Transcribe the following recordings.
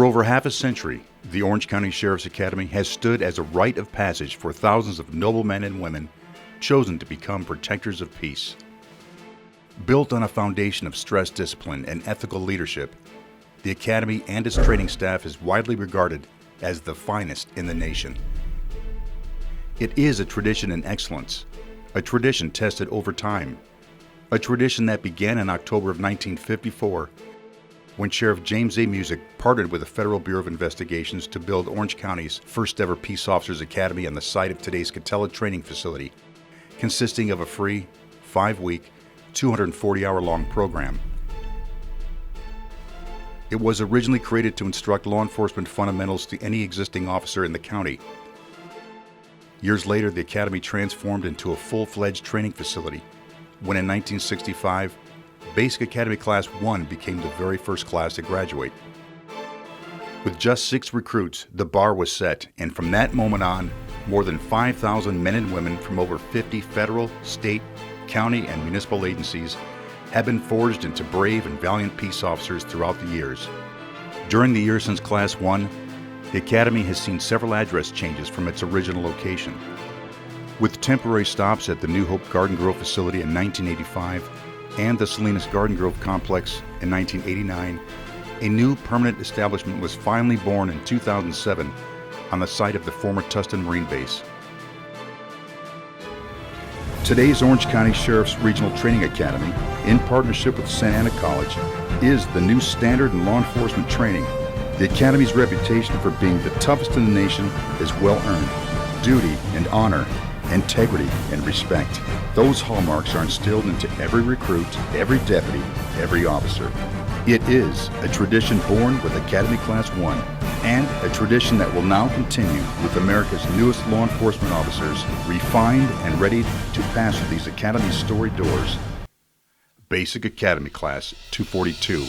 For over half a century, the Orange County Sheriff's Academy has stood as a rite of passage for thousands of noble men and women chosen to become protectors of peace. Built on a foundation of stress discipline and ethical leadership, the Academy and its training staff is widely regarded as the finest in the nation. It is a tradition in excellence, a tradition tested over time, a tradition that began in October of 1954 when Sheriff James A. Musick partnered with the Federal Bureau of Investigations to build Orange County's first ever Peace Officers Academy on the site of today's Catella Training Facility, consisting of a free, 5-week, 240-hour-long program. It was originally created to instruct law enforcement fundamentals to any existing officer in the county. Years later, the Academy transformed into a full-fledged training facility when in 1965, Basic Academy Class 1 became the very first class to graduate. With just 6 recruits, the bar was set, and from that moment on, more than 5,000 men and women from over 50 federal, state, county, and municipal agencies have been forged into brave and valiant peace officers throughout the years. During the years since Class 1, the Academy has seen several address changes from its original location. With temporary stops at the New Hope Garden Grove facility in 1985 and the Salinas Garden Grove complex in 1989, a new permanent establishment was finally born in 2007 on the site of the former Tustin Marine Base. Today's Orange County Sheriff's Regional Training Academy, in partnership with Santa Ana College, is the new standard in law enforcement training. The Academy's reputation for being the toughest in the nation is well earned. Duty and honor, integrity and respect. Those hallmarks are instilled into every recruit, every deputy, every officer. It is a tradition born with Academy Class 1 and a tradition that will now continue with America's newest law enforcement officers refined and ready to pass through these Academy storied doors. Basic Academy Class 242.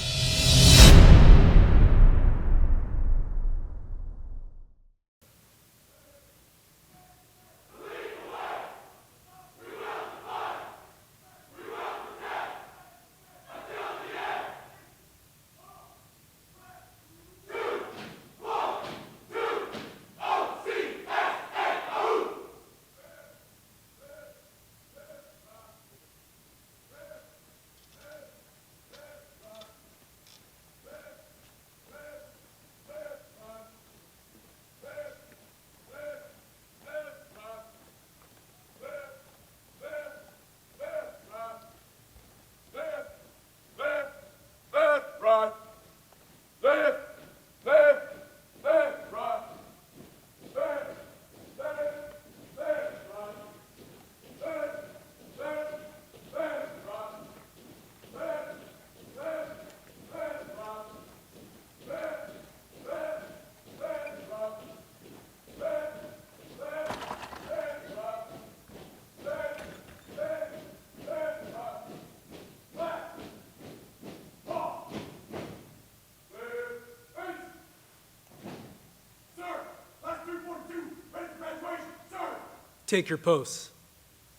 Take your posts.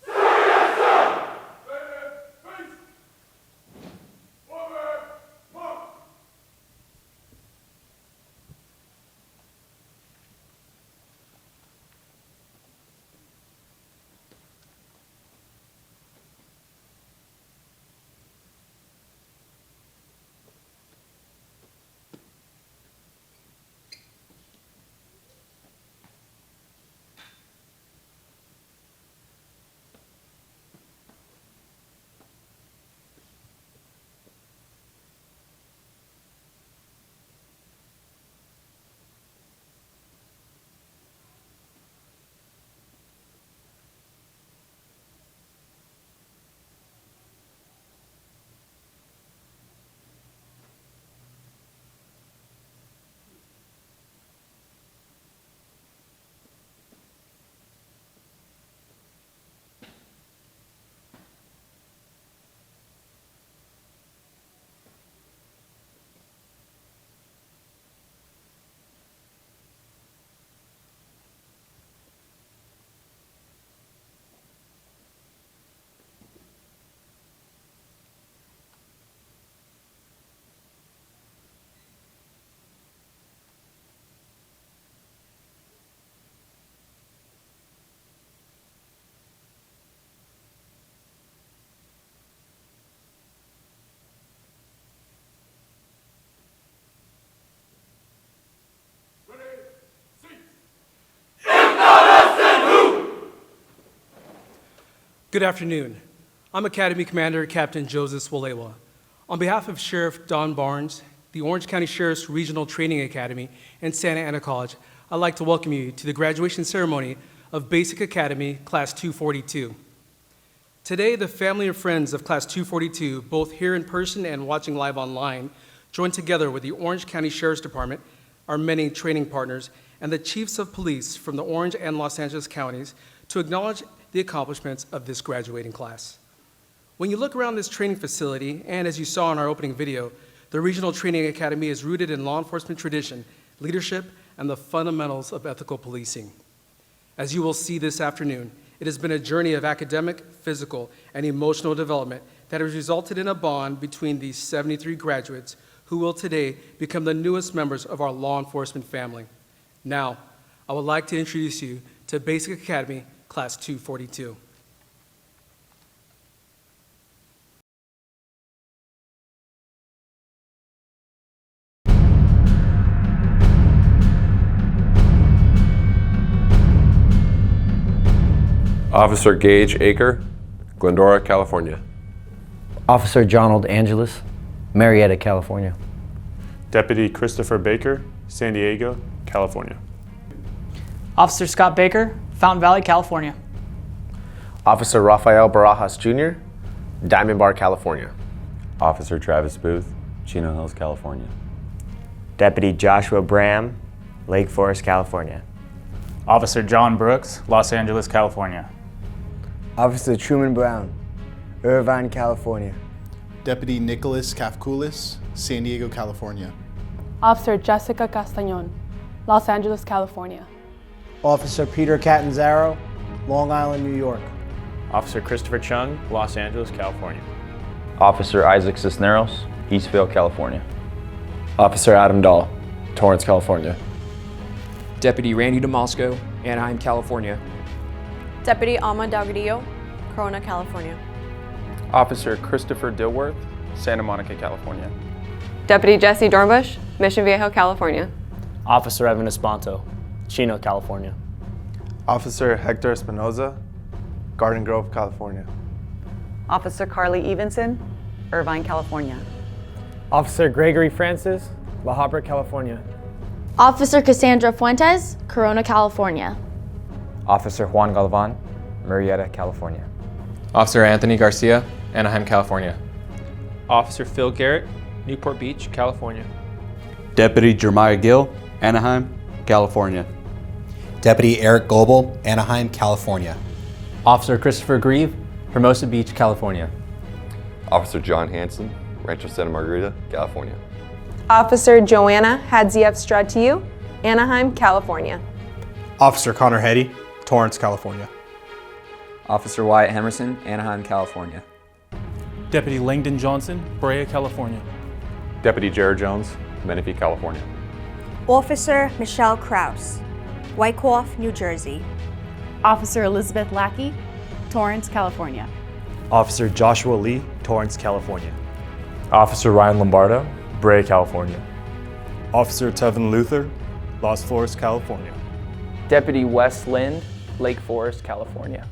Sir, yes, sir! Face! Over! Mark! Good afternoon. I'm Academy Commander Captain Joseph Walewa. On behalf of Sheriff Don Barnes, the Orange County Sheriff's Regional Training Academy, and Santa Ana College, I'd like to welcome you to the graduation ceremony of Basic Academy Class 242. Today, the family and friends of Class 242, both here in person and watching live online, join together with the Orange County Sheriff's Department, our many training partners, and the chiefs of police from the Orange and Los Angeles counties to acknowledge the accomplishments of this graduating class. When you look around this training facility, and as you saw in our opening video, the Regional Training Academy is rooted in law enforcement tradition, leadership, and the fundamentals of ethical policing. As you will see this afternoon, it has been a journey of academic, physical, and emotional development that has resulted in a bond between these 73 graduates who will today become the newest members of our law enforcement family. Now, I would like to introduce you to Basic Academy Class 242. Officer Gage AKER, Glendora, California. Officer JONALD Angeles, Marietta, California. Deputy Christopher Baker, San Diego, California. Officer Scott Baker, Fountain Valley, California. Officer RAFAEL BARAJAS Jr., Diamond Bar, California. Officer Travis Booth, Chino Hills, California. Deputy Joshua Braham, Lake Forest, California. Officer John Brooks, Los Angeles, California. Officer Truman Brown, Irvine, California. Deputy Nicholas Kafkoulis, San Diego, California. Officer Jessica Castañon, Los Angeles, California. Officer Peter Catanzaro, Long Island, New York. Officer Christopher Chung, Los Angeles, California. Officer Isaac Cisneros, Eastvale, California. Officer Adam Dahl, Torrance, California. Deputy Randy DAMASCO, Anaheim, California. Deputy Alma Delgadillo, Corona, California. Officer Christopher DILWORTH, Santa Monica, California. Deputy Jessie Dornbush, Mission Viejo, California. Officer Evan Espanto, Chino, California. Officer Hector Espinoza, Garden Grove, California. Officer Carly Evenson, Irvine, California. Officer Gregory Francis, La Habra, California. Officer Cassandra Fuentes, Corona, California. Officer Juan Galvan, Murrieta, California. Officer Anthony Garcia, Anaheim, California. Officer Phil Garrett, Newport Beach, California. Deputy Jeremiah Gill, Anaheim, California. Deputy ERIK GOEBEL, Anaheim, California. Officer Christopher Grieve, Hermosa Beach, California. Officer John Hanson, Rancho Santa Margarita, California. Officer Joanna Hadziev Stratiu, Anaheim, California. Officer Connor Heddde, Torrance, California. Officer Wyatt Hemerson, Anaheim, California. Deputy Langdon Johnson, Brea, California. Deputy Jared Jones, Menifee, California. Officer Michelle Kraus, Wyckoff, New Jersey. Officer Elizabeth Lackey, Torrance, California. Officer Joshua Lee, Torrance, California. Officer Ryan Lombardo, Brea, California. Officer Tevin Luther, Los Feliz, California. Deputy Wes Lind, Lake Forest, California.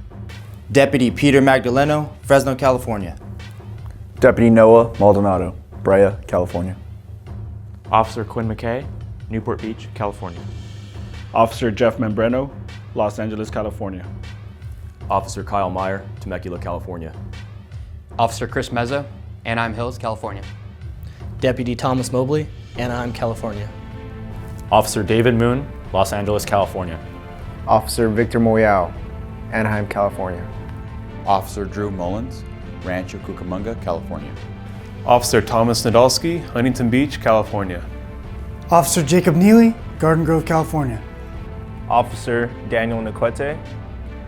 Deputy Peter Magdaleno, Fresno, California. Deputy Noah Maldonado, Brea, California. Officer Quinn McKay, Newport Beach, California. Officer Jeff Membreno, Los Angeles, California. Officer Kyle Meyer, Temecula, California. Officer Chris Meza, Anaheim Hills, California. Deputy Thomas Mobley, Anaheim, California. Officer David Moon, Los Angeles, California. Officer Victor Moyao, Anaheim, California. Officer Drew Mullins, Rancho Cucamonga, California. Officer Thomas Nadolski, Huntington Beach, California. Officer Jacob Neely, Garden Grove, California. Officer Daniel Niquete,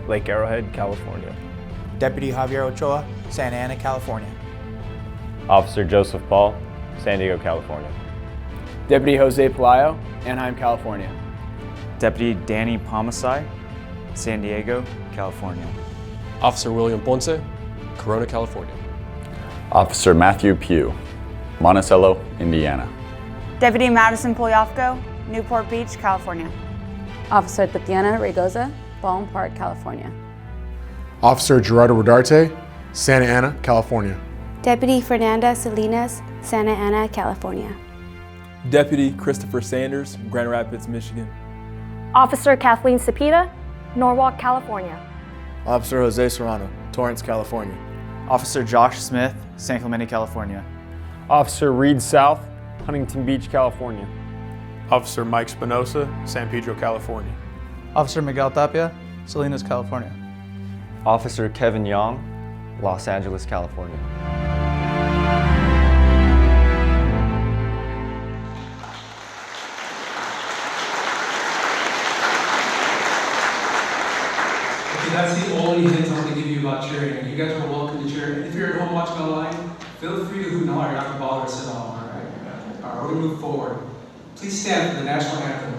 Lake Arrowhead, California. Deputy Javier Ochoa, Santa Ana, California. Officer Joseph Paul, San Diego, California. Deputy Jose Pelayo, Anaheim, California. Deputy Danny Pomasai, San Diego, California. Officer William Ponce, Corona, California. Officer Matthew Pugh, Monticello, Indiana. Deputy Madison Polyafco, Newport Beach, California. Officer Tatiana Regoza, Ballin Park, California. Officer Gerardo Rodarte, Santa Ana, California. Deputy Fernanda Salinas, Santa Ana, California. Deputy Christopher Sanders, Grand Rapids, Michigan. Officer Kathleen Cepeda, Norwalk, California. Officer Jose Serrano, Torrance, California. Officer Josh Smith, San Clemente, California. Officer Reed South, Huntington Beach, California. Officer Mike Spinoza, San Pedro, California. Officer Miguel Tapia, Salinas, California. Officer Kevin Young, Los Angeles, California. That's the only hint I'm going to give you about cheering. You guys are welcome to cheer. If you're at home watching online, feel free to hoot and holler. You're not going to bother us at all, all right? All right, we're going to move forward. Please stand for the national anthem.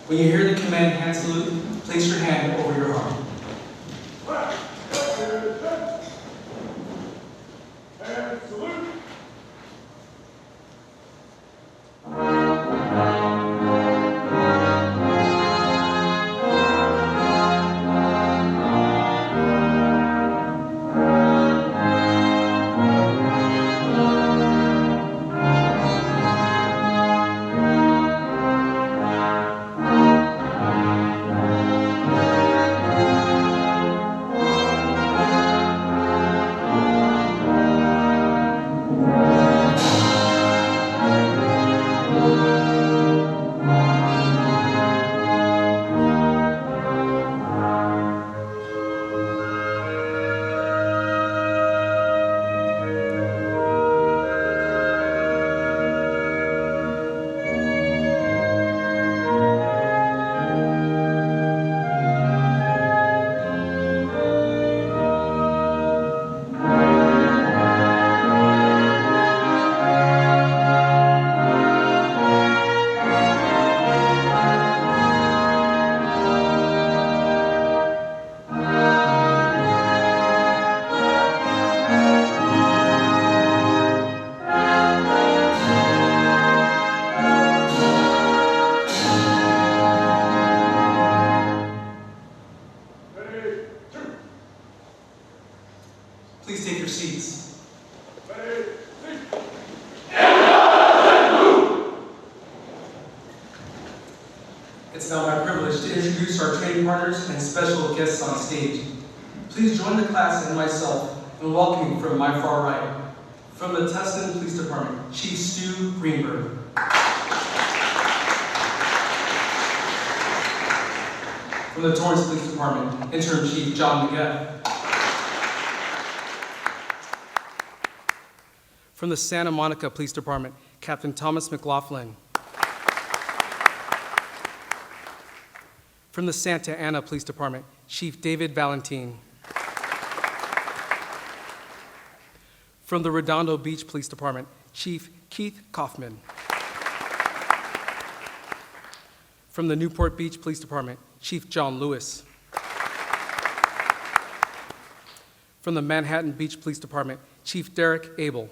When you hear the command hand salute, place your hand over your heart. And salute. Please take your seats. It's now my privilege to introduce our training partners and special guests on stage. Please join the class and myself in welcoming from my far right, from the Tustin Police Department, Chief Stu Greenberg. From the Torrance Police Department, Interim Chief John McGeff. From the Santa Monica Police Department, Captain Thomas McLaughlin. From the Santa Ana Police Department, Chief David Valentin. From the Redondo Beach Police Department, Chief Keith Kaufman. From the Newport Beach Police Department, Chief John Lewis. From the Manhattan Beach Police Department, Chief Derek Abel.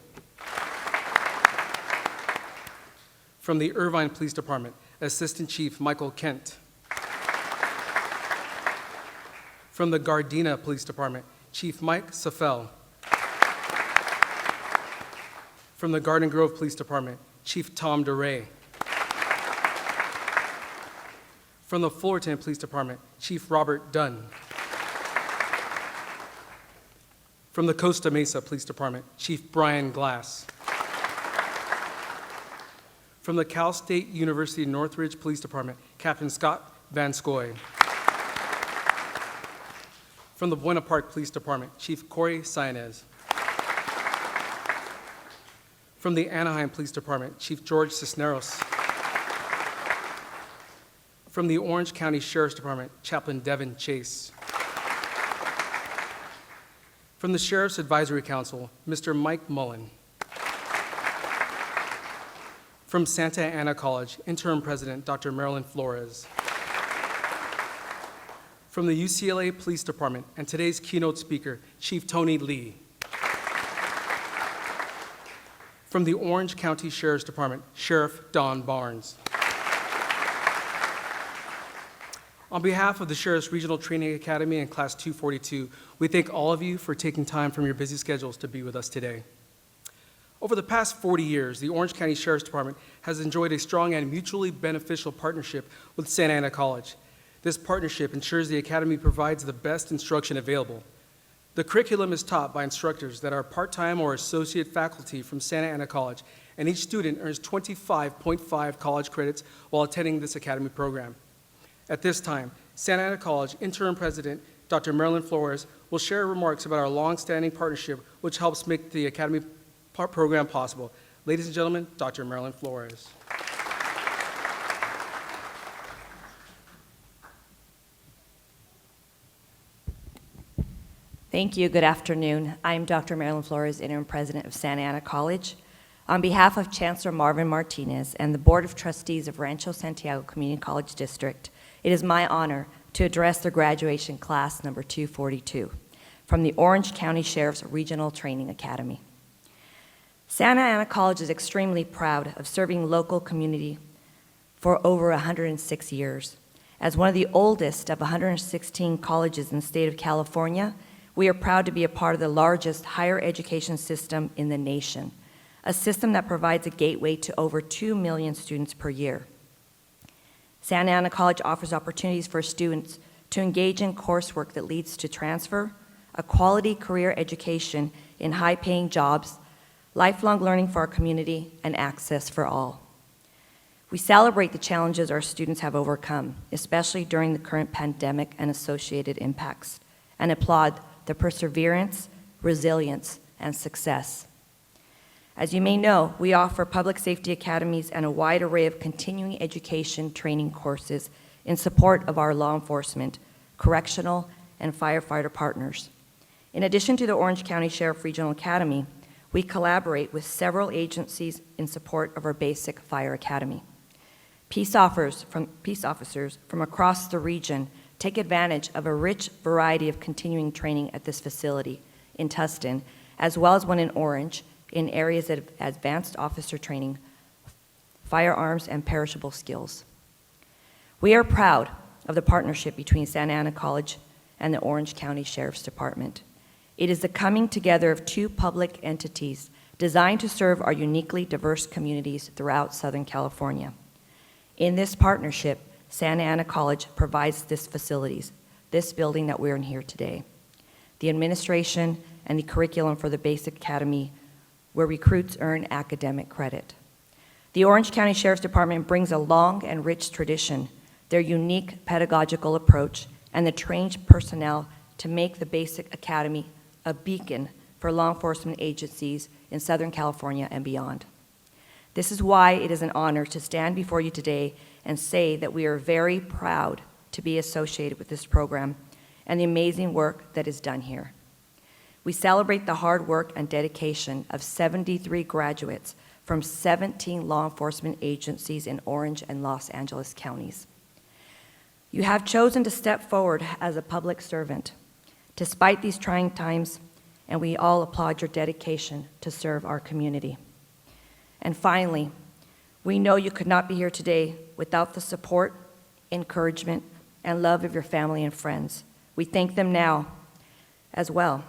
From the Irvine Police Department, Assistant Chief Michael Kent. From the Gardena Police Department, Chief Mike Safel. From the Garden Grove Police Department, Chief Tom DeRay. From the Fullerton Police Department, Chief Robert Dunn. From the Costa Mesa Police Department, Chief Brian Glass. From the Cal State University Northridge Police Department, Captain Scott Van Scoy. From the Buena Park Police Department, Chief Corey Sainez. From the Anaheim Police Department, Chief George Cisneros. From the Orange County Sheriff's Department, Chaplain Devin Chase. From the Sheriff's Advisory Council, Mr. Mike Mullen. From Santa Ana College, Interim President Dr. Marilyn Flores. From the UCLA Police Department and today's keynote speaker, Chief Tony Lee. From the Orange County Sheriff's Department, Sheriff Don Barnes. On behalf of the Sheriff's Regional Training Academy and Class 242, we thank all of you for taking time from your busy schedules to be with us today. Over the past 40 years, the Orange County Sheriff's Department has enjoyed a strong and mutually beneficial partnership with Santa Ana College. This partnership ensures the Academy provides the best instruction available. The curriculum is taught by instructors that are part-time or associate faculty from Santa Ana College, and each student earns 25.5 college credits while attending this Academy program. At this time, Santa Ana College Interim President Dr. Marilyn Flores will share remarks about our long-standing partnership, which helps make the Academy program possible. Ladies and gentlemen, Dr. Marilyn Flores. Thank you. Good afternoon. I'm Dr. Marilyn Flores, Interim President of Santa Ana College. On behalf of Chancellor Marvin Martinez and the Board of Trustees of Rancho Santiago Community College District, it is my honor to address the graduation class number 242 from the Orange County Sheriff's Regional Training Academy. Santa Ana College is extremely proud of serving local community for over 106 years. As one of the oldest of 116 colleges in the state of California, we are proud to be a part of the largest higher education system in the nation, a system that provides a gateway to over 2 million students per year. Santa Ana College offers opportunities for students to engage in coursework that leads to transfer, a quality career education in high-paying jobs, lifelong learning for our community, and access for all. We celebrate the challenges our students have overcome, especially during the current pandemic and associated impacts, and applaud their perseverance, resilience, and success. As you may know, we offer public safety academies and a wide array of continuing education training courses in support of our law enforcement, correctional, and firefighter partners. In addition to the Orange County Sheriff Regional Academy, we collaborate with several agencies in support of our basic fire academy. Peace officers from across the region take advantage of a rich variety of continuing training at this facility in Tustin, as well as one in Orange, in areas of advanced officer training, firearms, and perishable skills. We are proud of the partnership between Santa Ana College and the Orange County Sheriff's Department. It is the coming together of two public entities designed to serve our uniquely diverse communities throughout Southern California. In this partnership, Santa Ana College provides these facilities, this building that we're in here today, the administration and the curriculum for the basic academy where recruits earn academic credit. The Orange County Sheriff's Department brings a long and rich tradition, their unique pedagogical approach, and the trained personnel to make the basic academy a beacon for law enforcement agencies in Southern California and beyond. This is why it is an honor to stand before you today and say that we are very proud to be associated with this program and the amazing work that is done here. We celebrate the hard work and dedication of 73 graduates from 17 law enforcement agencies in Orange and Los Angeles counties. You have chosen to step forward as a public servant despite these trying times, and we all applaud your dedication to serve our community. And finally, we know you could not be here today without the support, encouragement, and love of your family and friends. We thank them now as well,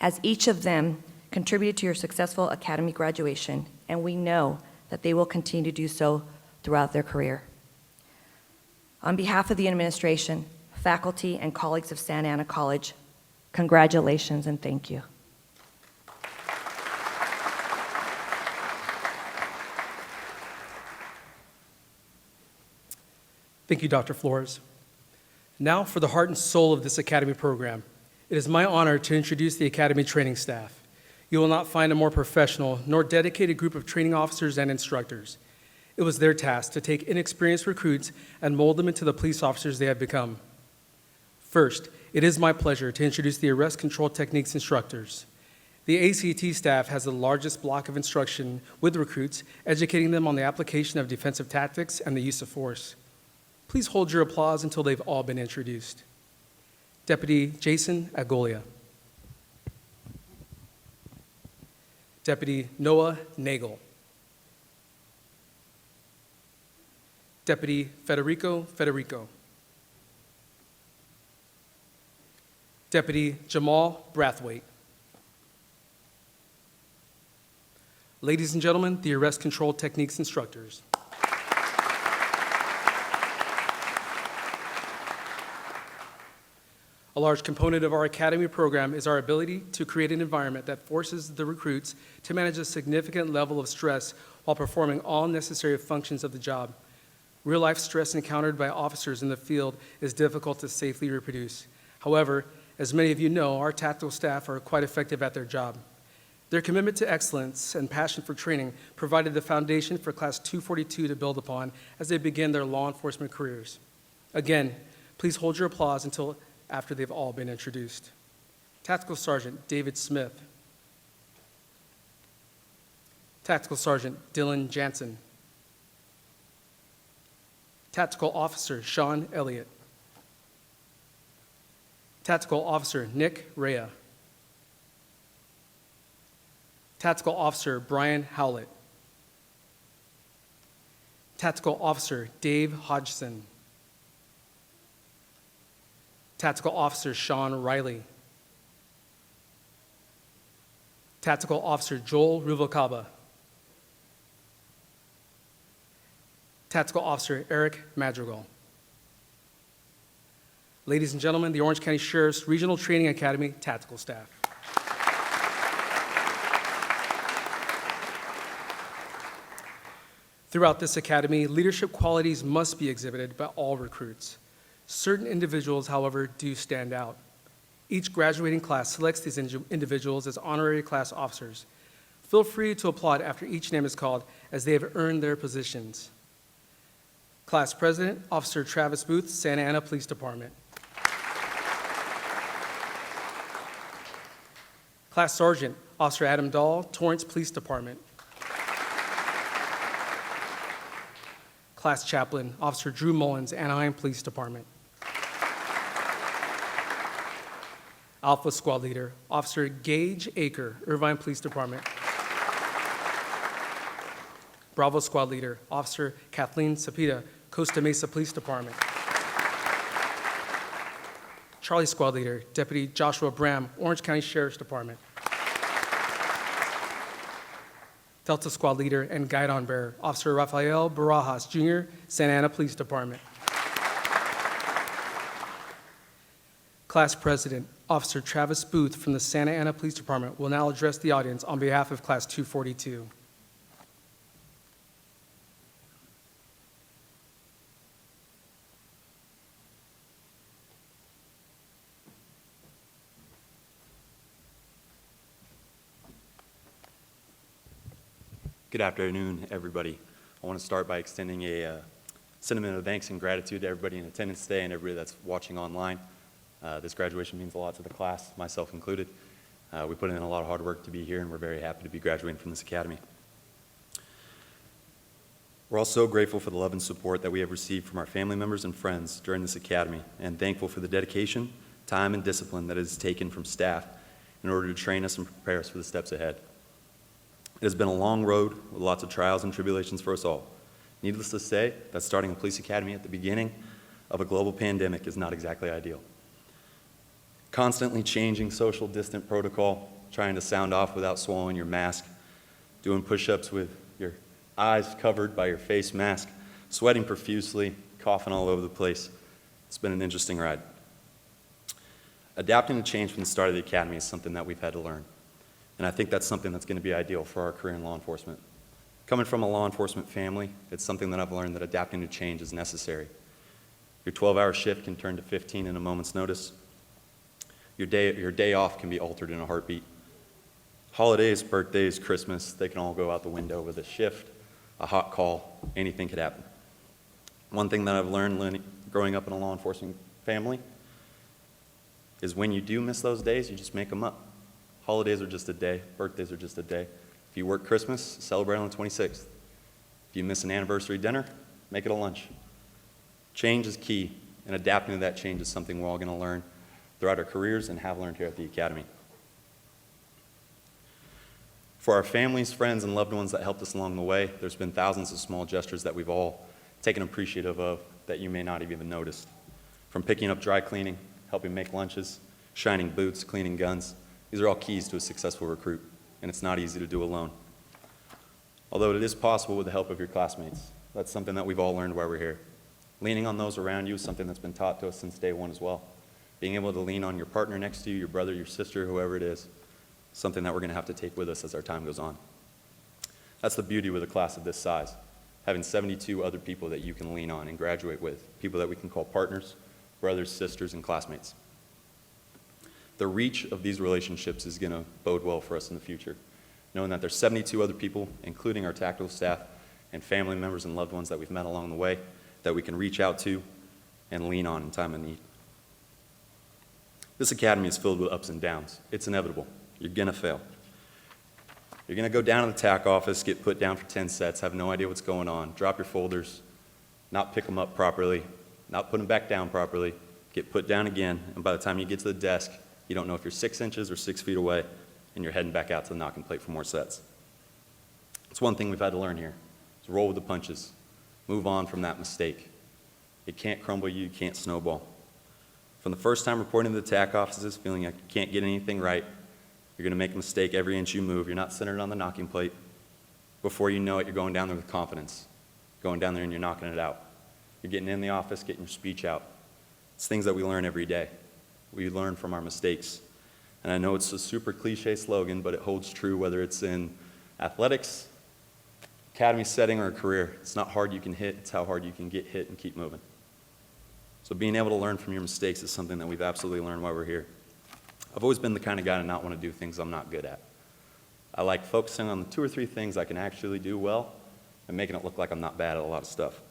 as each of them contributed to your successful academy graduation, and we know that they will continue to do so throughout their career. On behalf of the administration, faculty, and colleagues of Santa Ana College, congratulations and thank you. Thank you, Dr. Flores. Now for the heart and soul of this Academy program. It is my honor to introduce the Academy training staff. You will not find a more professional nor dedicated group of training officers and instructors. It was their task to take inexperienced recruits and mold them into the police officers they have become. First, it is my pleasure to introduce the arrest control techniques instructors. The ACT staff has the largest block of instruction with recruits, educating them on the application of defensive tactics and the use of force. Please hold your applause until they've all been introduced. Deputy Jason Agolia. Deputy Noah Nagel. Deputy Federico. Deputy Jamal Brathwaite. Ladies and gentlemen, the arrest control techniques instructors. A large component of our academy program is our ability to create an environment that forces the recruits to manage a significant level of stress while performing all necessary functions of the job. Real-life stress encountered by officers in the field is difficult to safely reproduce. However, as many of you know, our tactical staff are quite effective at their job. Their commitment to excellence and passion for training provided the foundation for Class 242 to build upon as they begin their law enforcement careers. Again, please hold your applause until after they've all been introduced. Tactical Sergeant David Smith. Tactical Sergeant Dylan Jansen. Tactical Officer Sean Elliott. Tactical Officer Nick Rea. Tactical Officer Brian Howlett. Tactical Officer Dave Hodgson. Tactical Officer Sean Riley. Tactical Officer Joel Ruvalcaba. Tactical Officer ERIK Madrigal. Ladies and gentlemen, the Orange County Sheriff's Regional Training Academy tactical staff. Throughout this academy, leadership qualities must be exhibited by all recruits. Certain individuals, however, do stand out. Each graduating class selects these individuals as honorary class officers. Feel free to applaud after each name is called, as they have earned their positions. Class President, Officer Travis Booth, Santa Ana Police Department. Class Sergeant, Officer Adam Dahl, Torrance Police Department. Class Chaplain, Officer Drew Mullins, Anaheim Police Department. Alpha Squad Leader, Officer Gage AKER, Irvine Police Department. Bravo Squad Leader, Officer Kathleen Cepeda, Costa Mesa Police Department. Charlie Squad Leader, Deputy Joshua Bram, Orange County Sheriff's Department. Delta Squad Leader and Guidon Bearer, Officer RAFAEL Barajas, Jr., Santa Ana Police Department. Class President, Officer Travis Booth from the Santa Ana Police Department will now address the audience on behalf of Class 242. Good afternoon, everybody. I want to start by extending a sentiment of thanks and gratitude to everybody in attendance today and everybody that's watching online. This graduation means a lot to the class, myself included. We put in a lot of hard work to be here, and we're very happy to be graduating from this academy. We're all so grateful for the love and support that we have received from our family members and friends during this academy, and thankful for the dedication, time, and discipline that it has taken from staff in order to train us and prepare us for the steps ahead. It has been a long road with lots of trials and tribulations for us all. Needless to say, that starting a police academy at the beginning of a global pandemic is not exactly ideal. Constantly changing social distant protocol, trying to sound off without swallowing your mask, doing push-ups with your eyes covered by your face mask, sweating profusely, coughing all over the place. It's been an interesting ride. Adapting to change from the start of the academy is something that we've had to learn. And I think that's something that's going to be ideal for our career in law enforcement. Coming from a law enforcement family, it's something that I've learned that adapting to change is necessary. Your 12-hour shift can turn to 15 in a moment's notice. Your day off can be altered in a heartbeat. Holidays, birthdays, Christmas, they can all go out the window with a shift, a hot call, anything could happen. One thing that I've learned growing up in a law enforcement family is when you do miss those days, you just make them up. Holidays are just a day, birthdays are just a day. If you work Christmas, celebrate on the 26th. If you miss an anniversary dinner, make it a lunch. Change is key, and adapting to that change is something we're all going to learn throughout our careers and have learned here at the Academy. For our families, friends, and loved ones that helped us along the way, there's been thousands of small gestures that we've all taken appreciative of that you may not have even noticed. From picking up dry cleaning, helping make lunches, shining boots, cleaning guns. These are all keys to a successful recruit, and it's not easy to do alone. Although it is possible with the help of your classmates. That's something that we've all learned while we're here. Leaning on those around you is something that's been taught to us since day one as well. Being able to lean on your partner next to you, your brother, your sister, whoever it is, something that we're going to have to take with us as our time goes on. That's the beauty with a class of this size, having 72 other people that you can lean on and graduate with, people that we can call partners, brothers, sisters, and classmates. The reach of these relationships is going to bode well for us in the future, knowing that there's 72 other people, including our tactical staff and family members and loved ones that we've met along the way, that we can reach out to and lean on in time of need. This academy is filled with ups and downs. It's inevitable. You're going to fail. You're going to go down to the TAC office, get put down for 10 sets, have no idea what's going on, drop your folders, not pick them up properly, not put them back down properly, get put down again, and by the time you get to the desk, you don't know if you're 6 inches or 6 feet away, and you're heading back out to the knocking plate for more sets. It's one thing we've had to learn here, is roll with the punches, move on from that mistake. It can't crumble you, you can't snowball. From the first time reporting to the TAC offices, feeling like you can't get anything right, you're going to make a mistake every inch you move. You're not centered on the knocking plate. Before you know it, you're going down there with confidence. Going down there and you're knocking it out. You're getting in the office, getting your speech out. It's things that we learn every day. We learn from our mistakes. And I know it's a super cliche slogan, but it holds true whether it's in athletics, academy setting, or a career. It's not hard you can hit, it's how hard you can get hit and keep moving. So being able to learn from your mistakes is something that we've absolutely learned while we're here. I've always been the kind of guy to not want to do things I'm not good at. I like focusing on the 2 or 3 things I can actually do well and making it look like I'm not bad at a lot of stuff.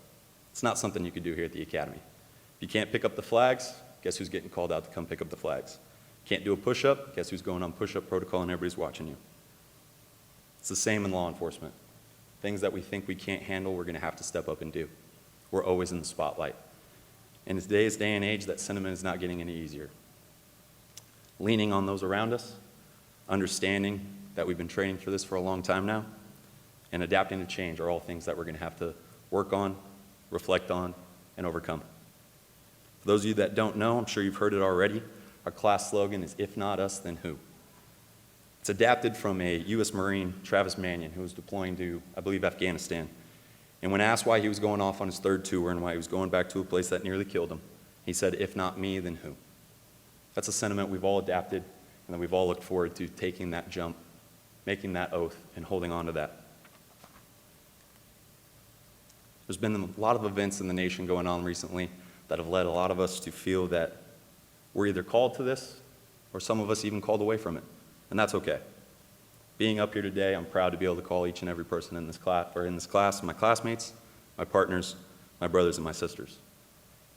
It's not something you could do here at the academy. If you can't pick up the flags, guess who's getting called out to come pick up the flags? Can't do a push-up, guess who's going on push-up protocol and everybody's watching you. It's the same in law enforcement. Things that we think we can't handle, we're going to have to step up and do. We're always in the spotlight. In today's day and age, that sentiment is not getting any easier. Leaning on those around us, understanding that we've been training for this for a long time now, and adapting to change are all things that we're going to have to work on, reflect on, and overcome. For those of you that don't know, I'm sure you've heard it already, our class slogan is, "If not us, then who?" It's adapted from a U.S. Marine, Travis Manion, who was deploying to, I believe, Afghanistan. And when asked why he was going off on his 3rd tour and why he was going back to a place that nearly killed him, he said, "If not me, then who?" That's a sentiment we've all adapted and that we've all looked forward to taking that jump, making that oath, and holding on to that. There's been a lot of events in the nation going on recently that have led a lot of us to feel that we're either called to this or some of us even called away from it, and that's okay. Being up here today, I'm proud to be able to call each and every person in this class, my classmates, my partners, my brothers, and my sisters.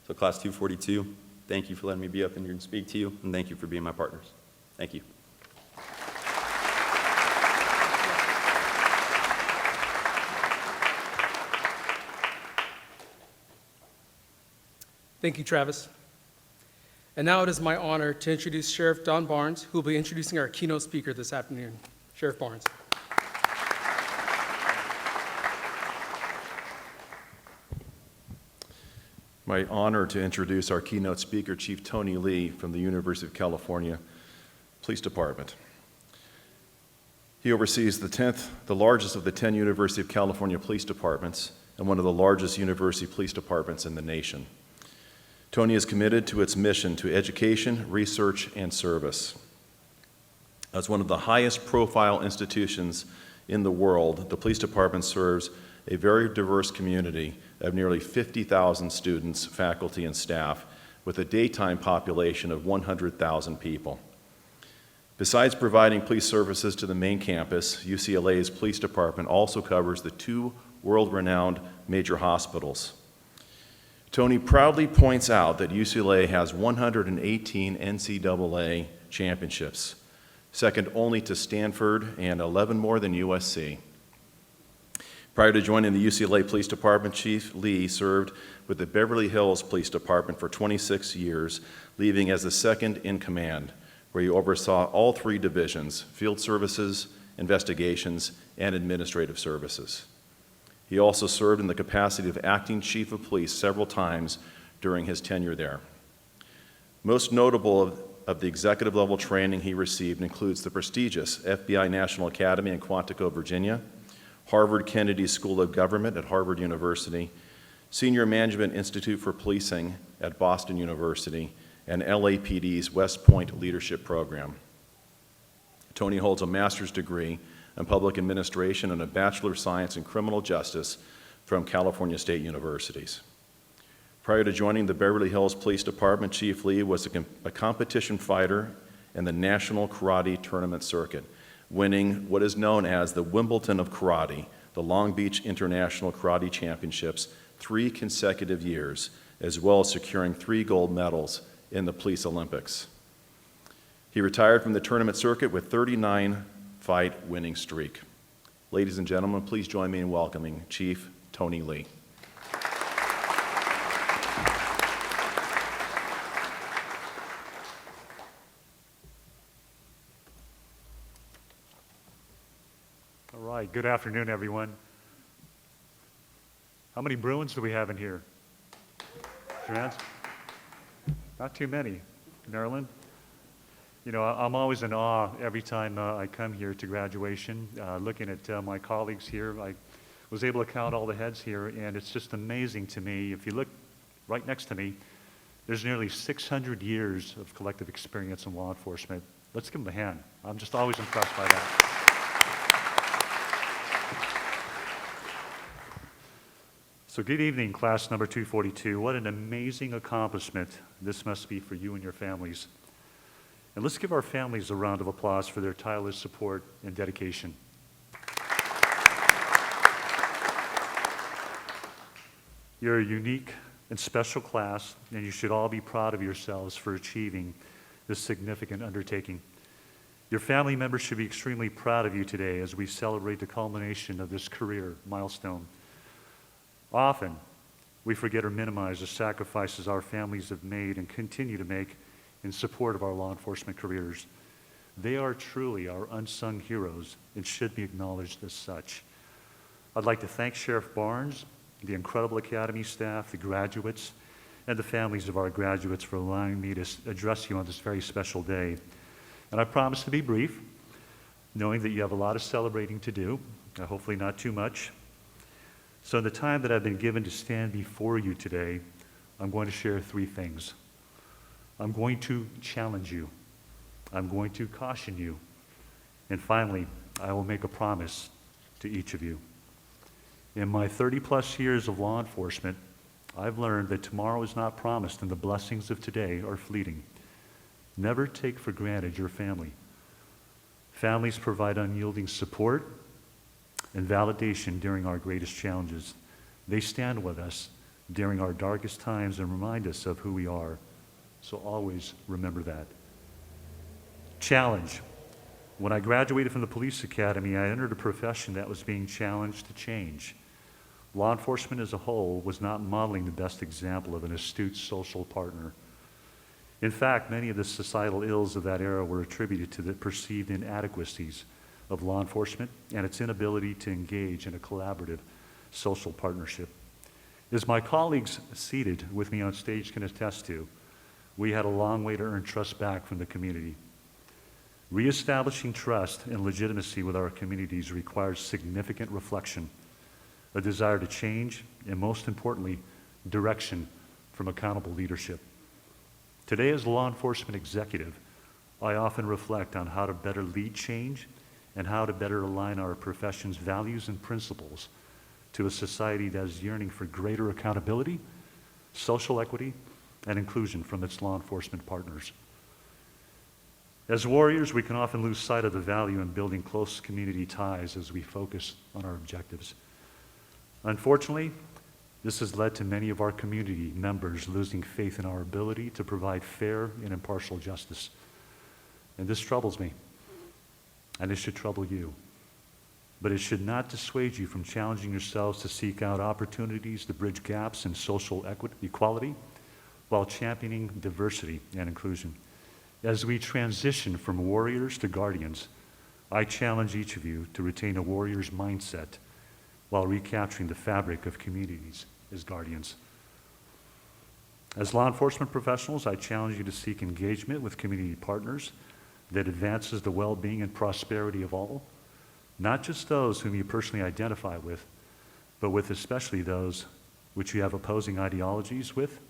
So Class 242, thank you for letting me be up here and speak to you, and thank you for being my partners. Thank you. Thank you, Travis. And now it is my honor to introduce Sheriff Don Barnes, who will be introducing our keynote speaker this afternoon. Sheriff Barnes. My honor to introduce our keynote speaker, Chief Tony Lee from the University of California Police Department. He oversees the largest of the 10 University of California police departments and one of the largest university police departments in the nation. Tony is committed to its mission to education, research, and service. As one of the highest profile institutions in the world, the police department serves a very diverse community of nearly 50,000 students, faculty, and staff, with a daytime population of 100,000 people. Besides providing police services to the main campus, UCLA's police department also covers the 2 world-renowned major hospitals. Tony proudly points out that UCLA has 118 NCAA championships, second only to Stanford and 11 more than USC. Prior to joining the UCLA Police Department, Chief Lee served with the Beverly Hills Police Department for 26 years, leaving as the second in command, where he oversaw all 3 divisions: field services, investigations, and administrative services. He also served in the capacity of acting chief of police several times during his tenure there. Most notable of the executive level training he received includes the prestigious FBI National Academy in Quantico, Virginia, Harvard Kennedy School of Government at Harvard University, Senior Management Institute for Policing at Boston University, and LAPD's West Point Leadership Program. Tony holds a master's degree in public administration and a Bachelor of Science in Criminal Justice from California State Universities. Prior to joining the Beverly Hills Police Department, Chief Lee was a competition fighter in the National Karate Tournament circuit, winning what is known as the Wimbledon of Karate, the Long Beach International Karate Championships, 3 consecutive years, as well as securing 3 gold medals in the Police Olympics. He retired from the tournament circuit with 39-fight winning streak. Ladies and gentlemen, please join me in welcoming Chief Tony Lee. All right, good afternoon, everyone. How many Bruins do we have in here? Trans? Not too many. Maryland? You know, I'm always in awe every time I come here to graduation. Looking at my colleagues here, I was able to count all the heads here, and it's just amazing to me. If you look right next to me, there's nearly 600 years of collective experience in law enforcement. Let's give them a hand. I'm just always impressed by that. So good evening, class number 242. What an amazing accomplishment this must be for you and your families. And let's give our families a round of applause for their tireless support and dedication. You're a unique and special class, and you should all be proud of yourselves for achieving this significant undertaking. Your family members should be extremely proud of you today as we celebrate the culmination of this career milestone. Often, we forget or minimize the sacrifices our families have made and continue to make in support of our law enforcement careers. They are truly our unsung heroes and should be acknowledged as such. I'd like to thank Sheriff Barnes, the incredible Academy staff, the graduates, and the families of our graduates for allowing me to address you on this very special day. And I promise to be brief, knowing that you have a lot of celebrating to do, hopefully not too much. So in the time that I've been given to stand before you today, I'm going to share 3 things. I'm going to challenge you. I'm going to caution you. And finally, I will make a promise to each of you. In my 30-plus years of law enforcement, I've learned that tomorrow is not promised and the blessings of today are fleeting. Never take for granted your family. Families provide unyielding support and validation during our greatest challenges. They stand with us during our darkest times and remind us of who we are. So always remember that. Challenge. When I graduated from the police academy, I entered a profession that was being challenged to change. Law enforcement as a whole was not modeling the best example of an astute social partner. In fact, many of the societal ills of that era were attributed to the perceived inadequacies of law enforcement and its inability to engage in a collaborative social partnership. As my colleagues seated with me on stage can attest to, we had a long way to earn trust back from the community. Reestablishing trust and legitimacy with our communities requires significant reflection, a desire to change, and most importantly, direction from accountable leadership. Today, as a law enforcement executive, I often reflect on how to better lead change and how to better align our profession's values and principles to a society that is yearning for greater accountability, social equity, and inclusion from its law enforcement partners. As warriors, we can often lose sight of the value in building close community ties as we focus on our objectives. Unfortunately, this has led to many of our community members losing faith in our ability to provide fair and impartial justice. And this troubles me, and it should trouble you. But it should not dissuade you from challenging yourselves to seek out opportunities to bridge gaps in social equality while championing diversity and inclusion. As we transition from warriors to guardians, I challenge each of you to retain a warrior's mindset while recapturing the fabric of communities as guardians. As law enforcement professionals, I challenge you to seek engagement with community partners that advances the well-being and prosperity of all, not just those whom you personally identify with, but with especially those which you have opposing ideologies with,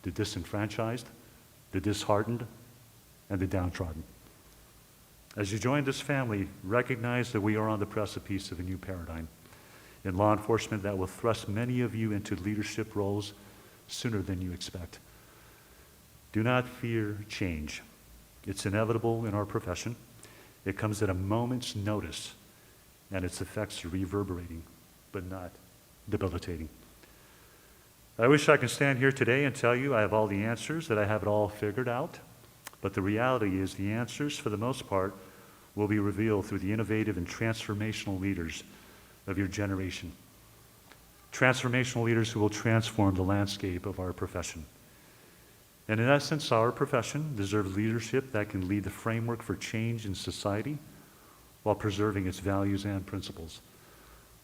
the disenfranchised, the disheartened, and the downtrodden. As you join this family, recognize that we are on the precipice of a new paradigm in law enforcement that will thrust many of you into leadership roles sooner than you expect. Do not fear change. It's inevitable in our profession. It comes at a moment's notice, and its effects are reverberating, but not debilitating. I wish I could stand here today and tell you I have all the answers, that I have it all figured out, but the reality is the answers, for the most part, will be revealed through the innovative and transformational leaders of your generation. Transformational leaders who will transform the landscape of our profession. And in essence, our profession deserves leadership that can lead the framework for change in society while preserving its values and principles.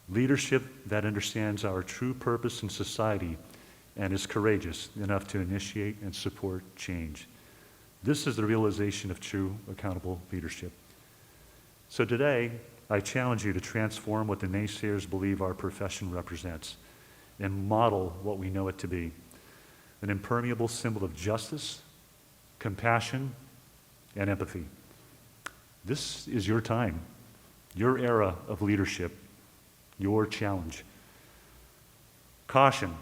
Leadership that understands our true purpose in society and is courageous enough to initiate and support change. This is the realization of true accountable leadership. So today, I challenge you to transform what the naysayers believe our profession represents and model what we know it to be, an impermeable symbol of justice, compassion, and empathy. This is your time, your era of leadership, your challenge. Caution.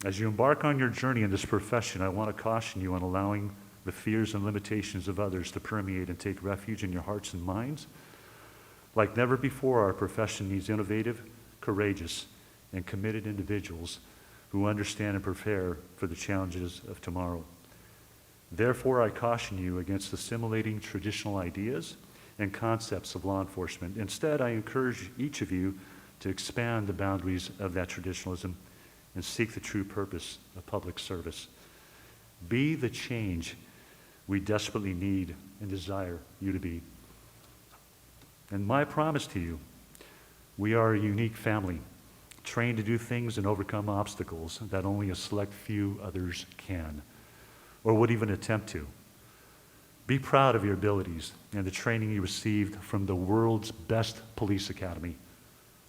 As you embark on your journey in this profession, I want to caution you on allowing the fears and limitations of others to permeate and take refuge in your hearts and minds. Like never before, our profession needs innovative, courageous, and committed individuals who understand and prepare for the challenges of tomorrow. Therefore, I caution you against assimilating traditional ideas and concepts of law enforcement. Instead, I encourage each of you to expand the boundaries of that traditionalism and seek the true purpose of public service. Be the change we desperately need and desire you to be. And my promise to you, we are a unique family, trained to do things and overcome obstacles that only a select few others can, or would even attempt to. Be proud of your abilities and the training you received from the world's best police academy.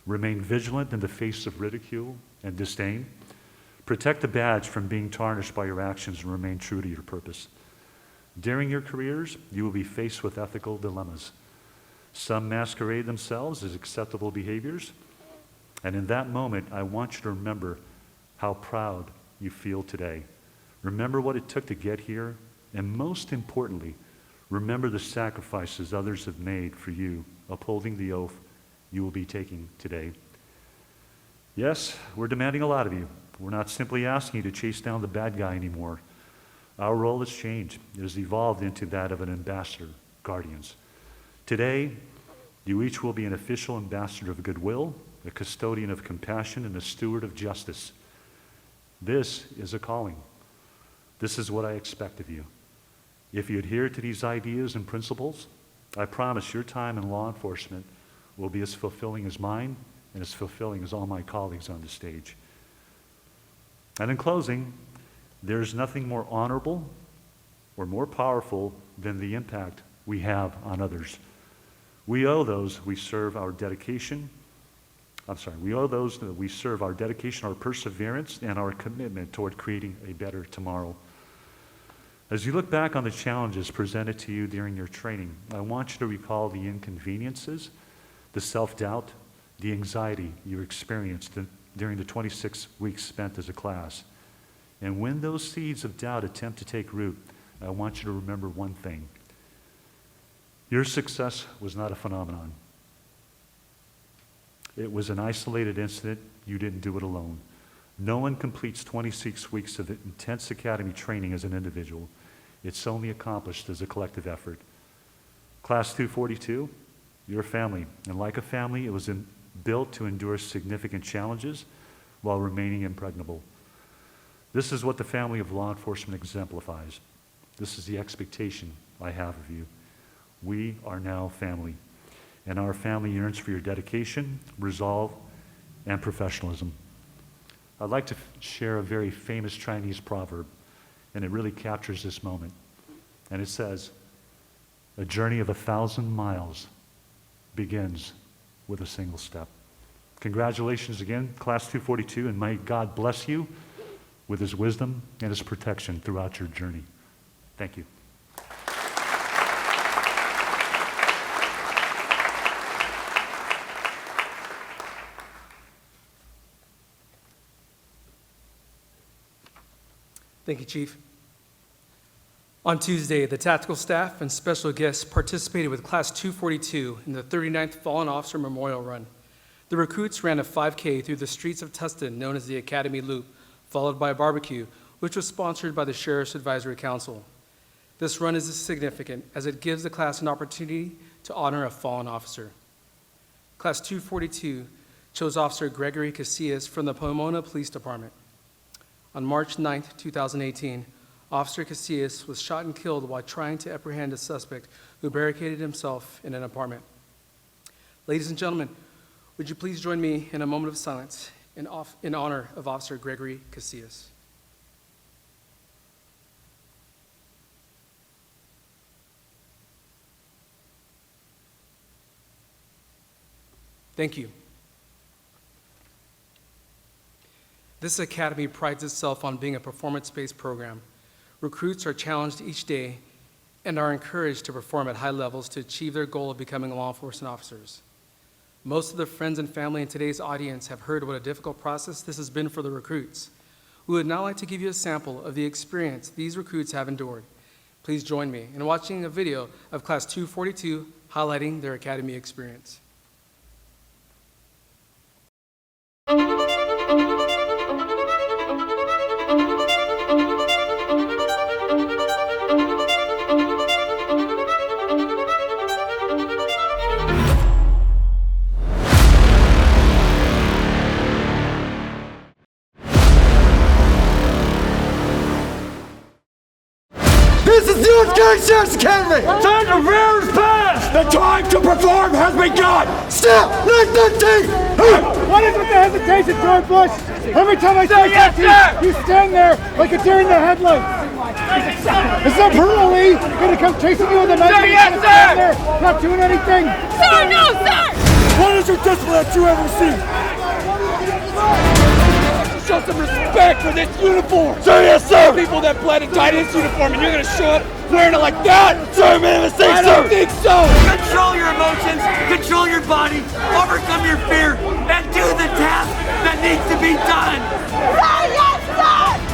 Remain vigilant in the face of ridicule and disdain. Protect the badge from being tarnished by your actions and remain true to your purpose. During your careers, you will be faced with ethical dilemmas. Some masquerade themselves as acceptable behaviors, and in that moment, I want you to remember how proud you feel today. Remember what it took to get here, and most importantly, remember the sacrifices others have made for you, upholding the oath you will be taking today. Yes, we're demanding a lot of you. We're not simply asking you to chase down the bad guy anymore. Our role has changed. It has evolved into that of an ambassador, guardians. Today, you each will be an official ambassador of goodwill, a custodian of compassion, and a steward of justice. This is a calling. This is what I expect of you. If you adhere to these ideas and principles, I promise your time in law enforcement will be as fulfilling as mine and as fulfilling as all my colleagues on the stage. And in closing, there's nothing more honorable or more powerful than the impact we have on others. We owe those we serve our dedication, our perseverance, and our commitment toward creating a better tomorrow. As you look back on the challenges presented to you during your training, I want you to recall the inconveniences, the self-doubt, the anxiety you experienced during the 26 weeks spent as a class. And when those seeds of doubt attempt to take root, I want you to remember one thing. Your success was not a phenomenon. It was an isolated incident. You didn't do it alone. No one completes 26 weeks of intense academy training as an individual. It's only accomplished as a collective effort. Class 242, you're a family. And like a family, it was built to endure significant challenges while remaining impregnable. This is what the family of law enforcement exemplifies. This is the expectation I have of you. We are now family, and our family yearns for your dedication, resolve, and professionalism. I'd like to share a very famous Chinese proverb and it really captures this moment. And it says, a journey of 1,000 miles begins with a single step. Congratulations again, Class 242, and may God bless you with his wisdom and his protection throughout your journey. Thank you. Thank you, Chief. On Tuesday, the tactical staff and special guests participated with Class 242 in the 39th Fallen Officer Memorial Run. The recruits ran a 5K through the streets of Tustin, known as the Academy Loop, followed by a barbecue, which was sponsored by the Sheriff's Advisory Council. This run is significant as it gives the class an opportunity to honor a fallen officer. Class 242 chose Officer Gregory Casillas from the Pomona Police Department. On March 9, 2018, Officer Casillas was shot and killed while trying to apprehend a suspect who barricaded himself in an apartment. Ladies and gentlemen, would you please join me in a moment of silence in honor of Officer Gregory Casillas? Thank you. This academy prides itself on being a performance-based program. Recruits are challenged each day and are encouraged to perform at high levels to achieve their goal of becoming law enforcement officers. Most of the friends and family in today's audience have heard what a difficult process this has been for the recruits. We would now like to give you a sample of the experience these recruits have endured. Please join me in watching a video of Class 242 highlighting their academy experience. This is the Untitled Sheriff's Academy! Time to rear is past! The time to perform has begun! Step! Like that thing! What is with the hesitation, Dornbush? Every time I say something, you stand there like a deer in the headlights. Is that Bruno Lee gonna come chasing you in the night? Sir, yes, sir! Stand there, not doing anything? Sir, no, sir! What is your discipline that you ever seen? Show some respect for this uniform! Sir, yes, sir! People that bled and died in this uniform, and you're gonna show up wearing it like that? Sir, I made a mistake, sir! I don't think so! Control your emotions, control your body, overcome your fear, and do the task that needs to be done! Sir, yes, sir!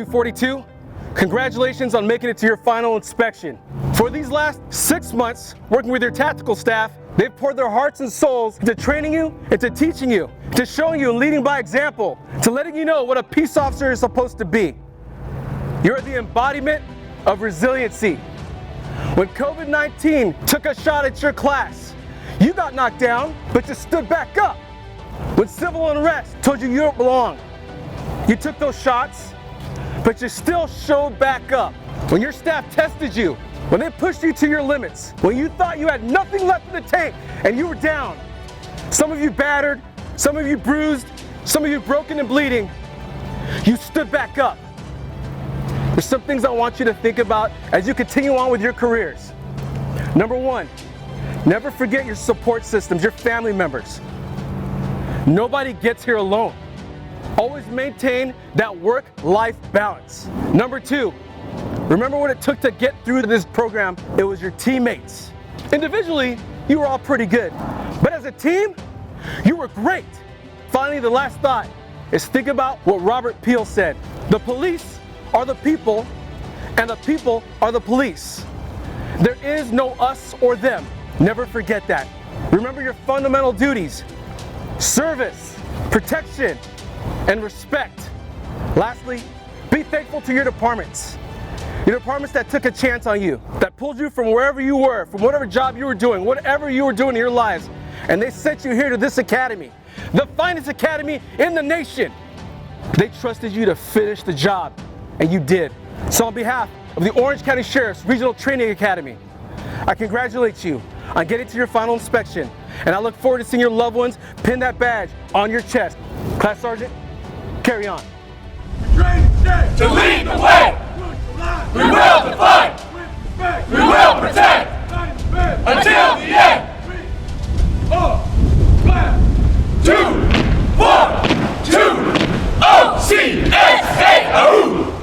242, congratulations on making it to your final inspection. For these last 6 months, working with your tactical staff, they've poured their hearts and souls into training you, into teaching you, to showing you and leading by example, to letting you know what a peace officer is supposed to be. You're the embodiment of resiliency. When COVID-19 took a shot at your class, you got knocked down, but you stood back up. When civil unrest told you you don't belong, you took those shots, but you still showed back up. When your staff tested you, when they pushed you to your limits, when you thought you had nothing left in the tank and you were down, some of you battered, some of you bruised, some of you broken and bleeding, you stood back up. There's some things I want you to think about as you continue on with your careers. Number one, never forget your support systems, your family members. Nobody gets here alone. Always maintain that work-life balance. Number two, remember what it took to get through this program. It was your teammates. Individually, you were all pretty good. But as a team, you were great. Finally, the last thought is think about what Robert Peel said. The police are the people, and the people are the police. There is no us or them. Never forget that. Remember your fundamental duties: service, protection, and respect. Lastly, be thankful to your departments. Your departments that took a chance on you, that pulled you from wherever you were, from whatever job you were doing, whatever you were doing in your lives, and they sent you here to this academy, the finest academy in the nation. They trusted you to finish the job, and you did. So on behalf of the Orange County Sheriff's Regional Training Academy, I congratulate you on getting to your final inspection, and I look forward to seeing your loved ones pin that badge on your chest. Class Sergeant, carry on. To lead the way! We will defend! We will protect! Until the end! 2, 1, 2, O-C-S-A-O!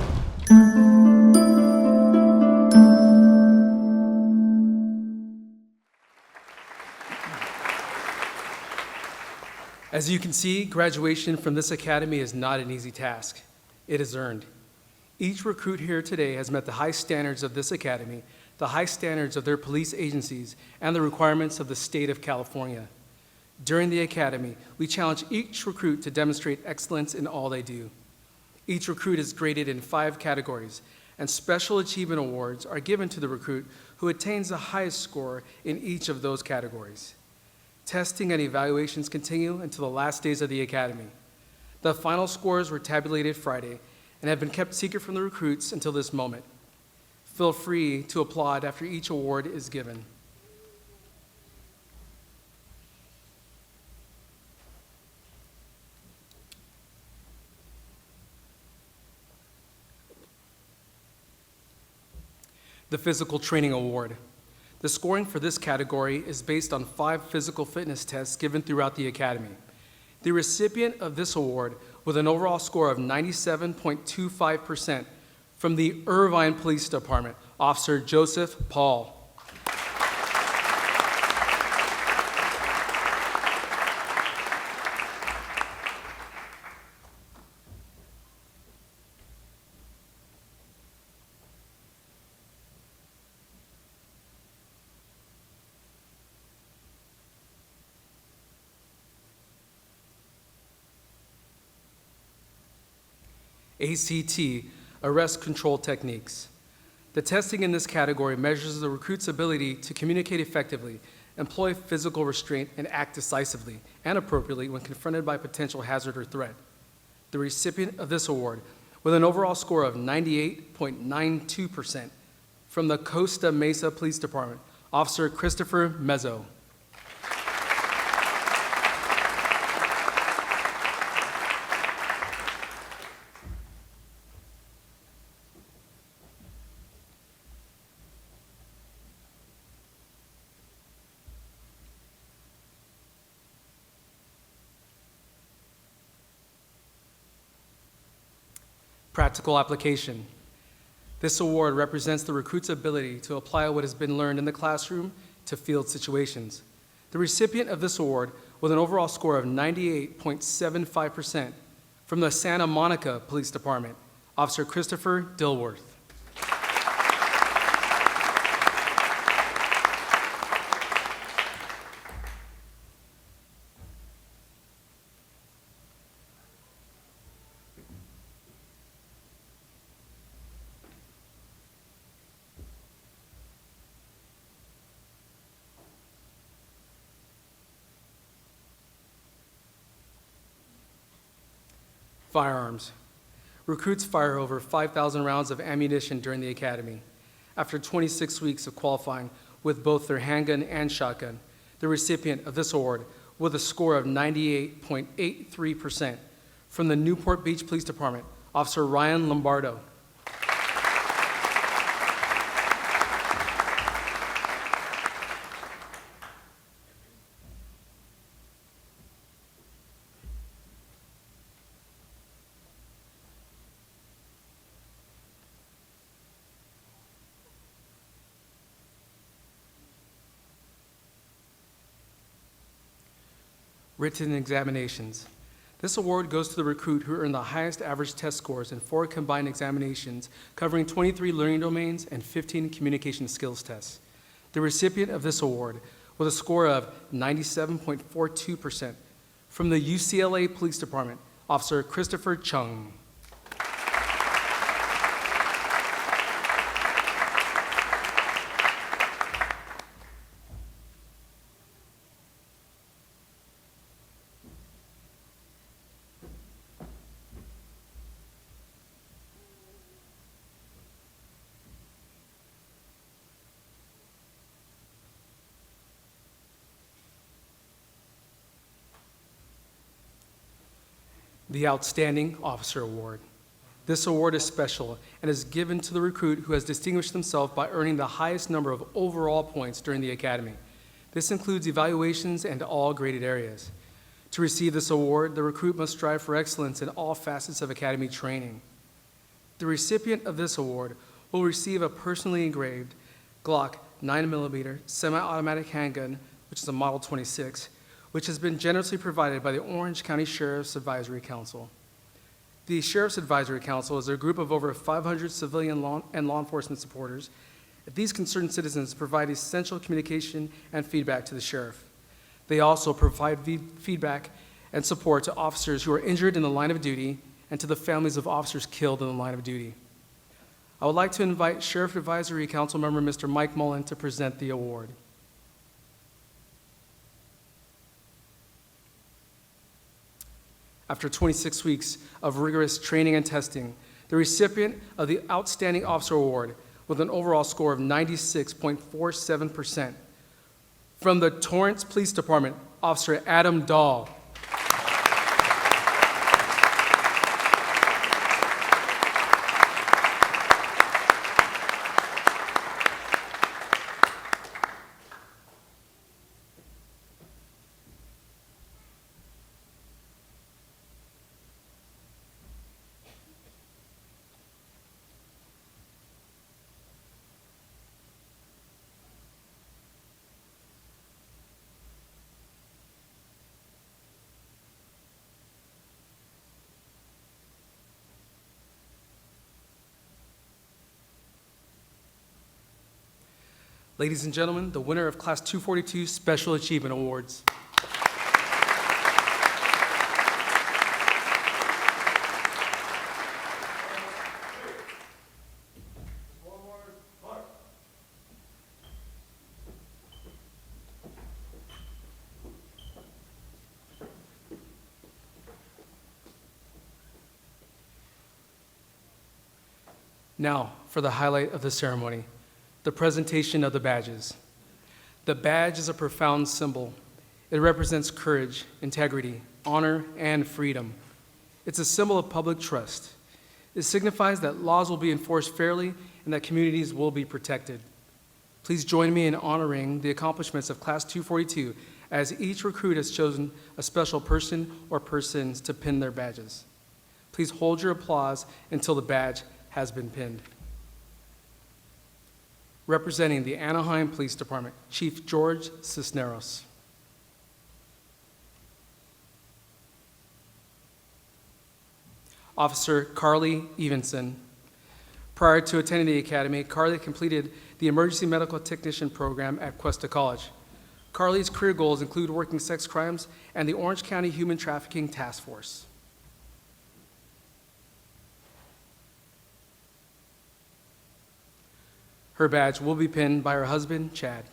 As you can see, graduation from this academy is not an easy task. It is earned. Each recruit here today has met the high standards of this academy, the high standards of their police agencies, and the requirements of the state of California. During the academy, we challenge each recruit to demonstrate excellence in all they do. Each recruit is graded in 5 categories, and special achievement awards are given to the recruit who attains the highest score in each of those categories. Testing and evaluations continue until the last days of the academy. The final scores were tabulated Friday and have been kept secret from the recruits until this moment. Feel free to applaud after each award is given. The Physical Training Award. The scoring for this category is based on 5 physical fitness tests given throughout the academy. The recipient of this award with an overall score of 97.25% from the Irvine Police Department, Officer Joseph Paul. ACT, Arrest Control Techniques. The testing in this category measures the recruit's ability to communicate effectively, employ physical restraint, and act decisively and appropriately when confronted by potential hazard or threat. The recipient of this award, with an overall score of 98.92% from the Costa Mesa Police Department, Officer Christopher Mezzo. Practical application. This award represents the recruit's ability to apply what has been learned in the classroom to field situations. The recipient of this award, with an overall score of 98.75% from the Santa Monica Police Department, Officer Christopher Dilworth. Firearms. Recruits fire over 5,000 rounds of ammunition during the academy. After 26 weeks of qualifying with both their handgun and shotgun, the recipient of this award with a score of 98.83% from the Newport Beach Police Department, Officer Ryan Lombardo. Written examinations. This award goes to the recruit who earned the highest average test scores in 4 combined examinations covering 23 learning domains and 15 communication skills tests. The recipient of this award with a score of 97.42% from the UCLA Police Department, Officer Christopher Chung. The Outstanding Officer Award. This award is special and is given to the recruit who has distinguished himself by earning the highest number of overall points during the academy. This includes evaluations and all graded areas. To receive this award, the recruit must strive for excellence in all facets of academy training. The recipient of this award will receive a personally engraved Glock 9mm semi-automatic handgun, which is a Model 26, which has been generously provided by the Orange County Sheriff's Advisory Council. The Sheriff's Advisory Council is a group of over 500 civilian and law enforcement supporters. These concerned citizens provide essential communication and feedback to the sheriff. They also provide feedback and support to officers who are injured in the line of duty and to the families of officers killed in the line of duty. I would like to invite Sheriff Advisory Council member Mr. Mike Mullen to present the award. After 26 weeks of rigorous training and testing, the recipient of the Outstanding Officer Award with an overall score of 96.47% from the Torrance Police Department, Officer Adam DAHL. Ladies and gentlemen, the winner of Class 242 Special Achievement Awards. Now, for the highlight of the ceremony, the presentation of the badges. The badge is a profound symbol. It represents courage, integrity, honor, and freedom. It's a symbol of public trust. It signifies that laws will be enforced fairly and that communities will be protected. Please join me in honoring the accomplishments of Class 242 as each recruit has chosen a special person or persons to pin their badges. Please hold your applause until the badge has been pinned. Representing the Anaheim Police Department, Chief George CISNEROS. Officer Carly Evenson. Prior to attending the academy, Carly completed the Emergency Medical Technician program at Cuesta College. Carly's career goals include working sex crimes and the Orange County Human Trafficking Task Force. Her badge will be pinned by her husband, Chad.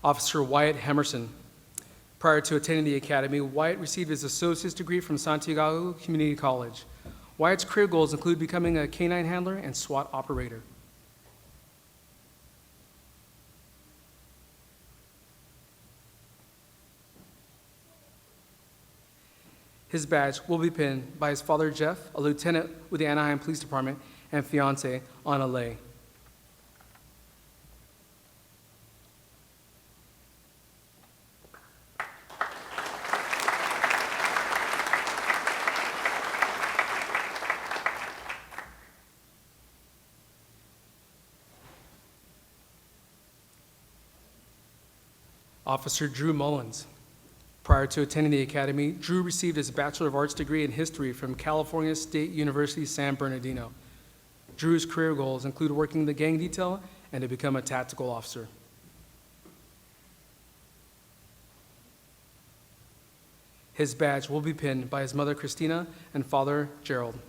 Officer Wyatt Hemerson. Prior to attending the academy, Wyatt received his associate's degree from Santiago Community College. Wyatt's career goals include becoming a canine handler and SWAT operator. His badge will be pinned by his father, Jeff, a lieutenant with the Anaheim Police Department, and fiance, Anna Lay. Officer Drew Mullins. Prior to attending the academy, Drew received his Bachelor of Arts degree in history from California State University, San Bernardino. Drew's career goals include working the gang detail and to become a tactical officer. His badge will be pinned by his mother, Christina, and father, Gerald.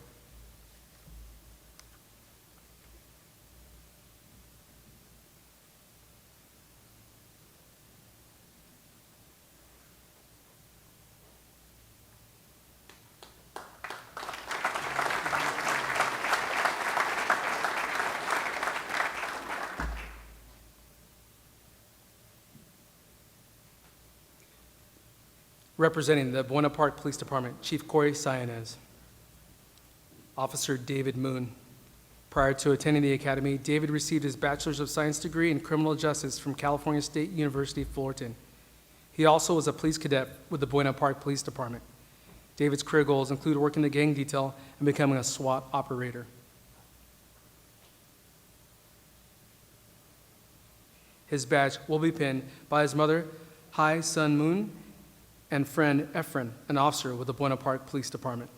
Representing the Buena Park Police Department, Chief Corey Sionez. Officer David Moon. Prior to attending the academy, David received his Bachelor's of Science degree in Criminal Justice from California State University, Fullerton. He also was a police cadet with the Buena Park Police Department. David's career goals include working the gang detail and becoming a SWAT operator. His badge will be pinned by his mother, Hai Sun Moon, and friend Efren, an officer with the Buena Park Police Department.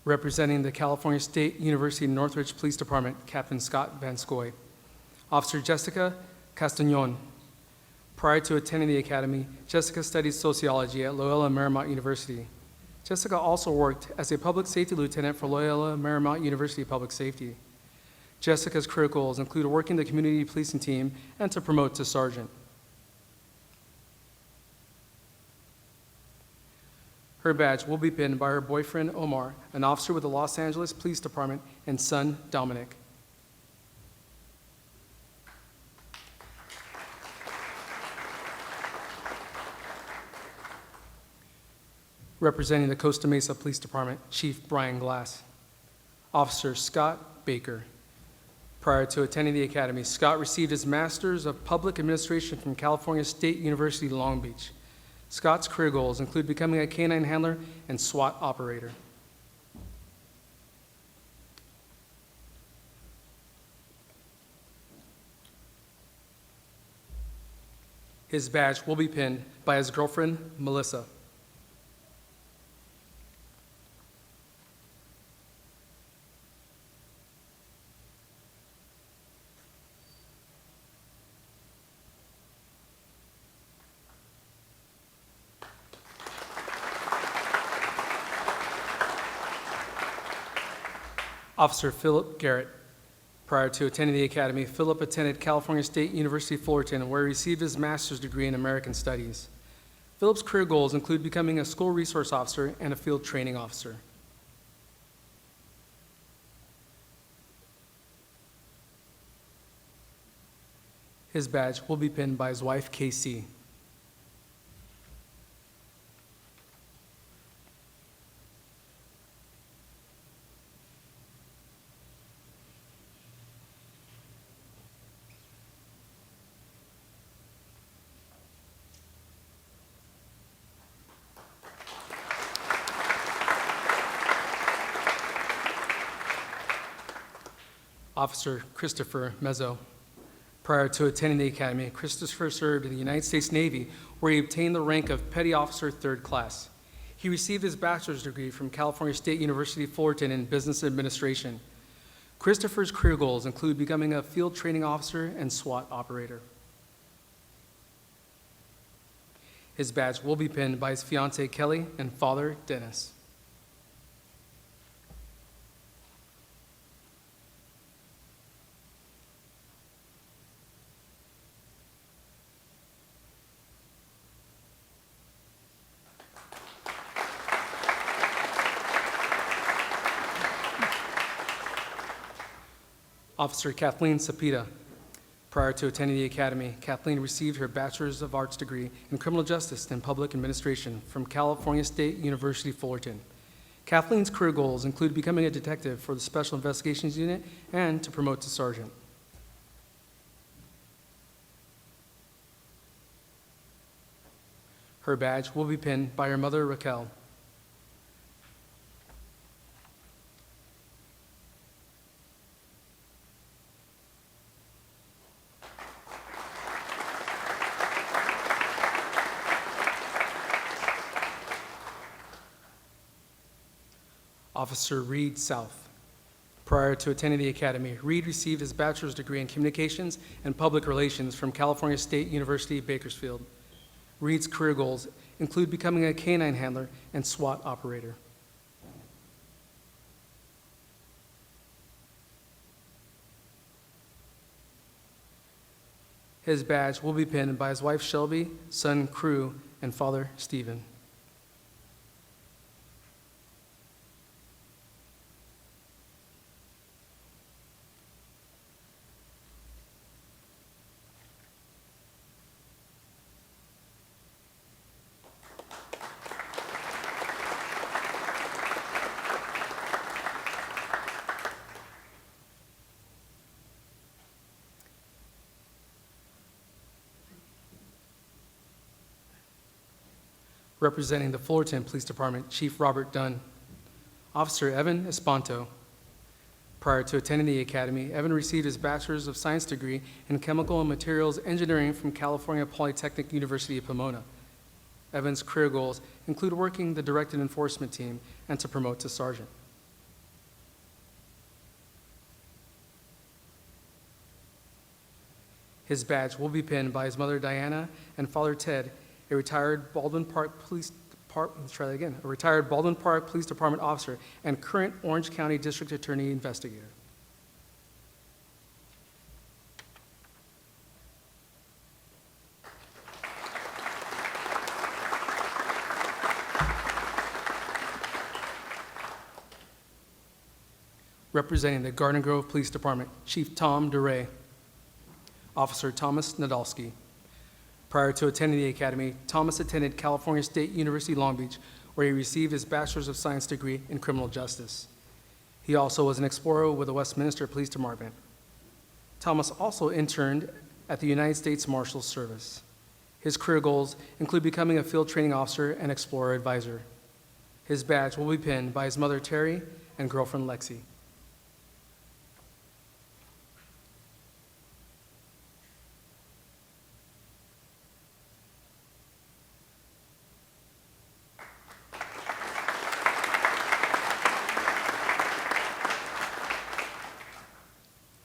Representing the California State University Northridge Police Department, Captain Scott Van Scoy. Officer Jessica Castagnon. Prior to attending the academy, Jessica studied sociology at Loyola Marymount University. Jessica also worked as a public safety lieutenant for Loyola Marymount University Public Safety. Jessica's career goals include working the community policing team and to promote to sergeant. Her badge will be pinned by her boyfriend, Omar, an officer with the Los Angeles Police Department, and son, Dominic. Representing the Costa Mesa Police Department, Chief Brian Glass. Officer Scott Baker. Prior to attending the academy, Scott received his Master's of Public Administration from California State University, Long Beach. Scott's career goals include becoming a canine handler and SWAT operator. His badge will be pinned by his girlfriend, Melissa. Officer Philip Garrett. Prior to attending the academy, Philip attended California State University, Fullerton, where he received his master's degree in American Studies. Philip's career goals include becoming a school resource officer and a field training officer. His badge will be pinned by his wife, KC. Officer Christopher Mezzo. Prior to attending the academy, Christopher served in the United States Navy, where he obtained the rank of Petty Officer 3rd Class. He received his bachelor's degree from California State University, Fullerton in Business Administration. Christopher's career goals include becoming a field training officer and SWAT operator. His badge will be pinned by his fiancée, Kelly, and father, Dennis. Officer Kathleen Cepeda. Prior to attending the academy, Kathleen received her Bachelor's of Arts degree in Criminal Justice and Public Administration from California State University, Fullerton. Kathleen's career goals include becoming a detective for the Special Investigations Unit and to promote to sergeant. Her badge will be pinned by her mother, Raquel. Officer Reed South. Prior to attending the academy, Reed received his bachelor's degree in communications and public relations from California State University, Bakersfield. Reed's career goals include becoming a canine handler and SWAT operator. His badge will be pinned by his wife Shelby, son Crew, and father Stephen. Representing the Fullerton Police Department, Chief Robert Dunn. Officer Evan Espanto. Prior to attending the academy, Evan received his Bachelor's of Science degree in Chemical and Materials Engineering from California Polytechnic University of Pomona. Evan's career goals include working the Directed Enforcement Team and to promote to sergeant. His badge will be pinned by his mother Diana and father Ted, a retired Baldwin Park Police Department officer and current Orange County District Attorney investigator. Representing the Garden Grove Police Department, Chief Tom DeRay. Officer Thomas Nadolski. Prior to attending the academy, Thomas attended California State University, Long Beach, where he received his Bachelor's of Science degree in Criminal Justice. He also was an explorer with the Westminster Police Department. Thomas also interned at the United States Marshals Service. His career goals include becoming a field training officer and explorer advisor. His badge will be pinned by his mother Terry and girlfriend Lexi.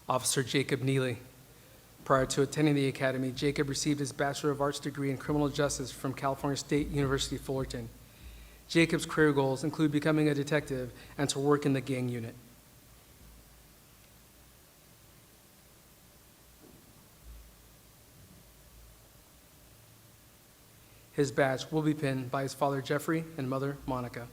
Officer Jacob Neely. Prior to attending the academy, Jacob received his Bachelor of Arts degree in Criminal Justice from California State University, Fullerton. Jacob's career goals include becoming a detective and to work in the gang unit. His badge will be pinned by his father Jeffrey and mother Monica.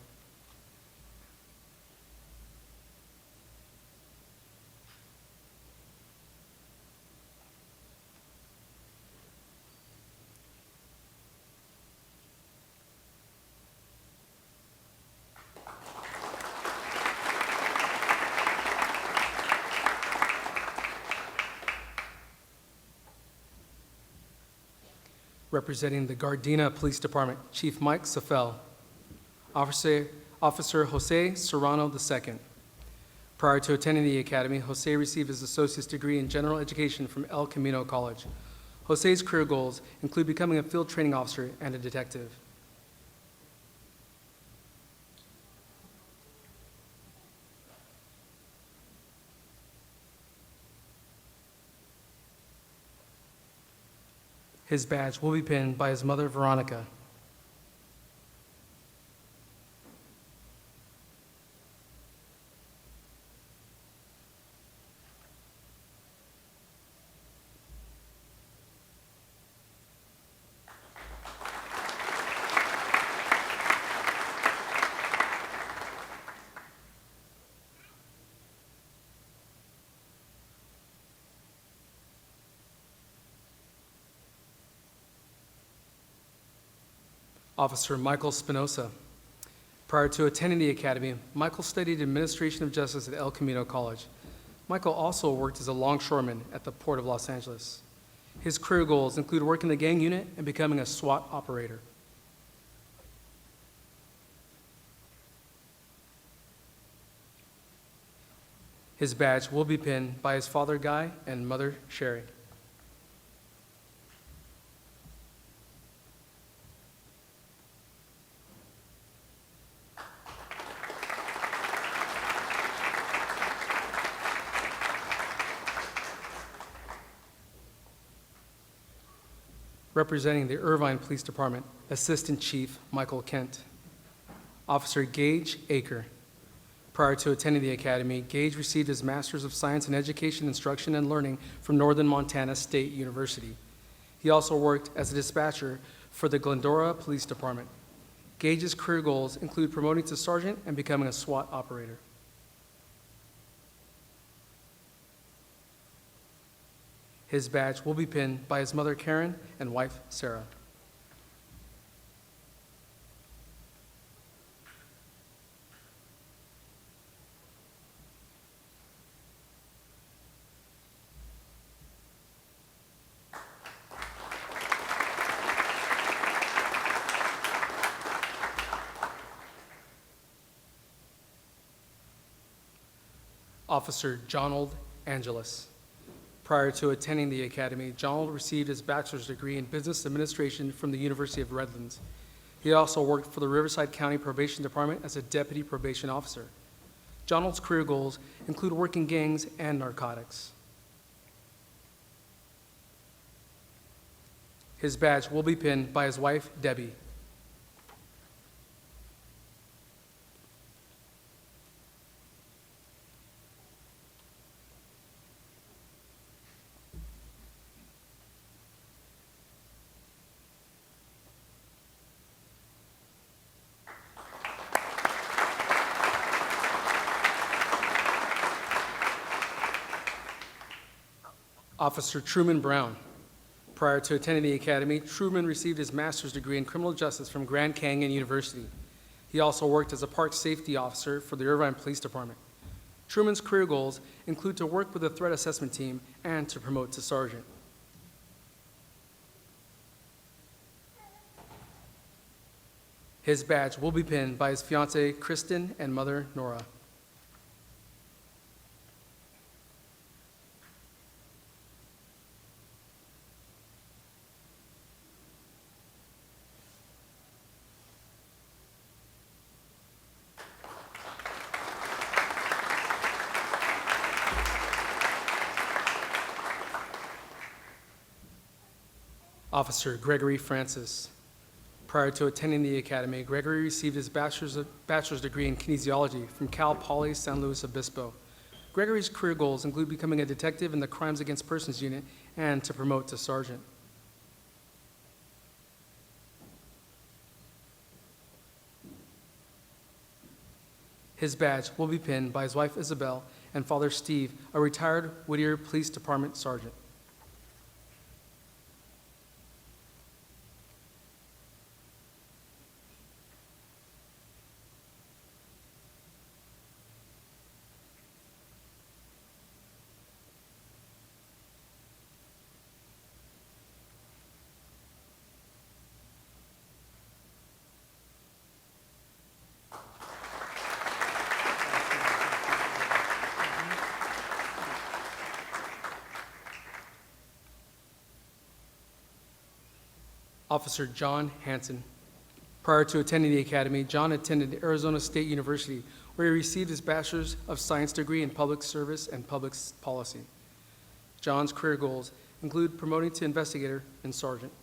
Representing the Gardena Police Department, Chief Mike Safel. Officer Jose Serrano II. Prior to attending the academy, Jose received his associate's degree in general education from El Camino College. Jose's career goals include becoming a field training officer and a detective. His badge will be pinned by his mother, Veronica. Officer Michael Spinoza. Prior to attending the academy, Michael studied administration of justice at El Camino College. Michael also worked as a longshoreman at the Port of Los Angeles. His career goals include working the gang unit and becoming a SWAT operator. His badge will be pinned by his father, Guy, and mother, Sherry. Representing the Irvine Police Department, Assistant Chief Michael Kent. Officer Gage AKER. Prior to attending the academy, Gage received his Master's of Science in Education, Instruction, and Learning from Northern Montana State University. He also worked as a dispatcher for the Glendora Police Department. Gage's career goals include promoting to sergeant and becoming a SWAT operator. His badge will be pinned by his mother, Karen, and wife, Sarah. Officer JONALD Angeles. Prior to attending the academy, JONALD received his bachelor's degree in business administration from the University of Redlands. He also worked for the Riverside County Probation Department as a deputy probation officer. JONALD's career goals include working gangs and narcotics. His badge will be pinned by his wife, Debbie. Officer Truman Brown. Prior to attending the academy, Truman received his master's degree in criminal justice from Grand Canyon University. He also worked as a park safety officer for the Irvine Police Department. Truman's career goals include to work with the threat assessment team and to promote to sergeant. His badge will be pinned by his fiancée, Kristen, and mother, Nora. Officer Gregory Francis. Prior to attending the academy, Gregory received his bachelor's degree in kinesiology from Cal Poly San Luis Obispo. Gregory's career goals include becoming a detective in the Crimes Against Persons Unit and to promote to sergeant. His badge will be pinned by his wife Isabel and father Steve, a retired Whittier Police Department sergeant. Officer John Hanson. Prior to attending the academy, John attended Arizona State University, where he received his Bachelor's of Science degree in Public Service and Public Policy. John's career goals include promoting to investigator and sergeant.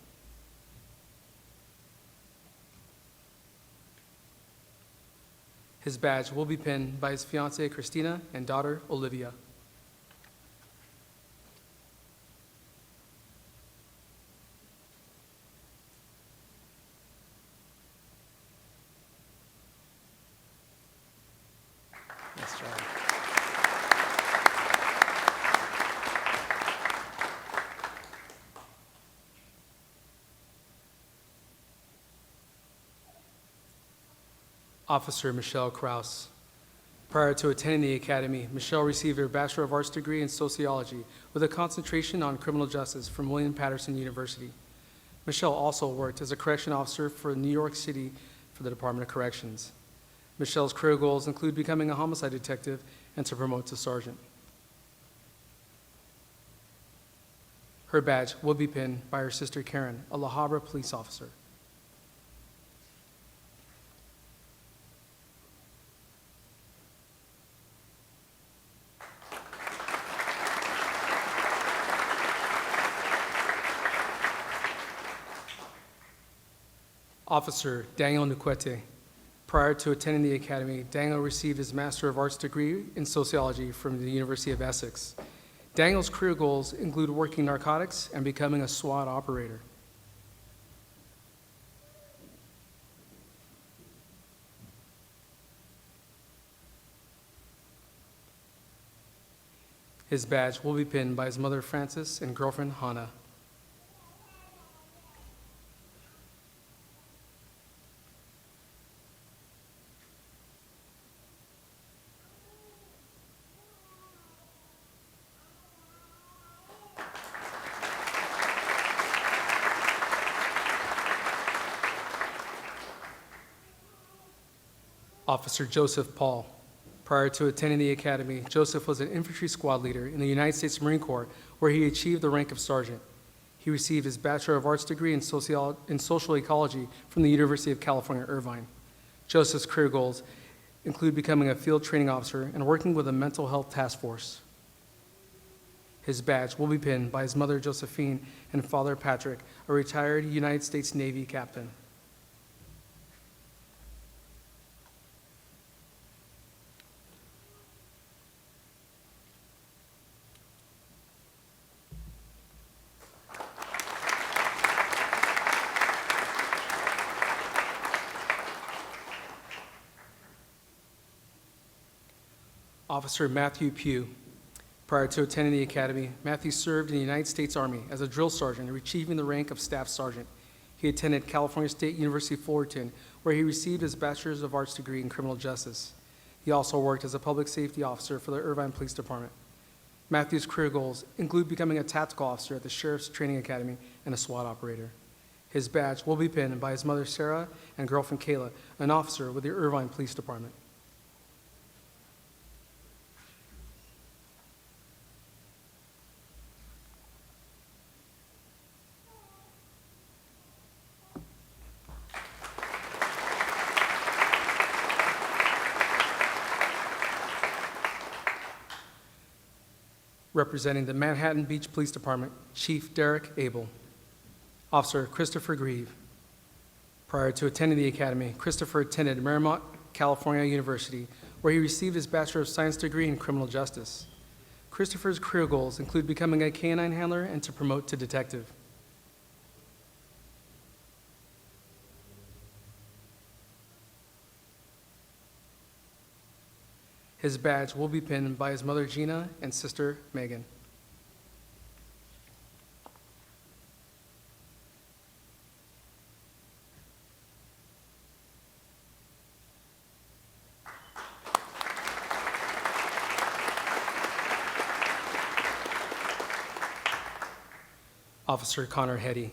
His badge will be pinned by his fiancée, Christina, and daughter, Olivia. Nice job. Officer Michelle Krause. Prior to attending the academy, Michelle received her Bachelor of Arts degree in Sociology with a concentration on criminal justice from William Patterson University. Michelle also worked as a correction officer for New York City for the Department of Corrections. Michelle's career goals include becoming a homicide detective and to promote to sergeant. Her badge will be pinned by her sister Karen, a La Habra police officer. Officer Daniel Nukwete. Prior to attending the academy, Daniel received his Master of Arts degree in Sociology from the University of Essex. Daniel's career goals include working narcotics and becoming a SWAT operator. His badge will be pinned by his mother, Frances, and girlfriend, Hannah. Officer Joseph Paul. Prior to attending the academy, Joseph was an infantry squad leader in the United States Marine Corps, where he achieved the rank of sergeant. He received his Bachelor of Arts degree in Social Ecology from the University of California, Irvine. Joseph's career goals include becoming a field training officer and working with a mental health task force. His badge will be pinned by his mother, Josephine, and father, Patrick, a retired United States Navy captain. Officer Matthew Pugh. Prior to attending the academy, Matthew served in the United States Army as a drill sergeant, achieving the rank of staff sergeant. He attended California State University, Fullerton, where he received his Bachelor's of Arts degree in criminal justice. He also worked as a public safety officer for the Irvine Police Department. Matthew's career goals include becoming a tactical officer at the Sheriff's Training Academy and a SWAT operator. His badge will be pinned by his mother, Sarah, and girlfriend, Kayla, an officer with the Irvine Police Department. Representing the Manhattan Beach Police Department, Chief Derek Abel. Officer Christopher Greve. Prior to attending the academy, Christopher attended Marymount, California University, where he received his Bachelor of Science degree in criminal justice. Christopher's career goals include becoming a canine handler and to promote to detective. His badge will be pinned by his mother, Gina, and sister, Megan. Officer Connor Heddde.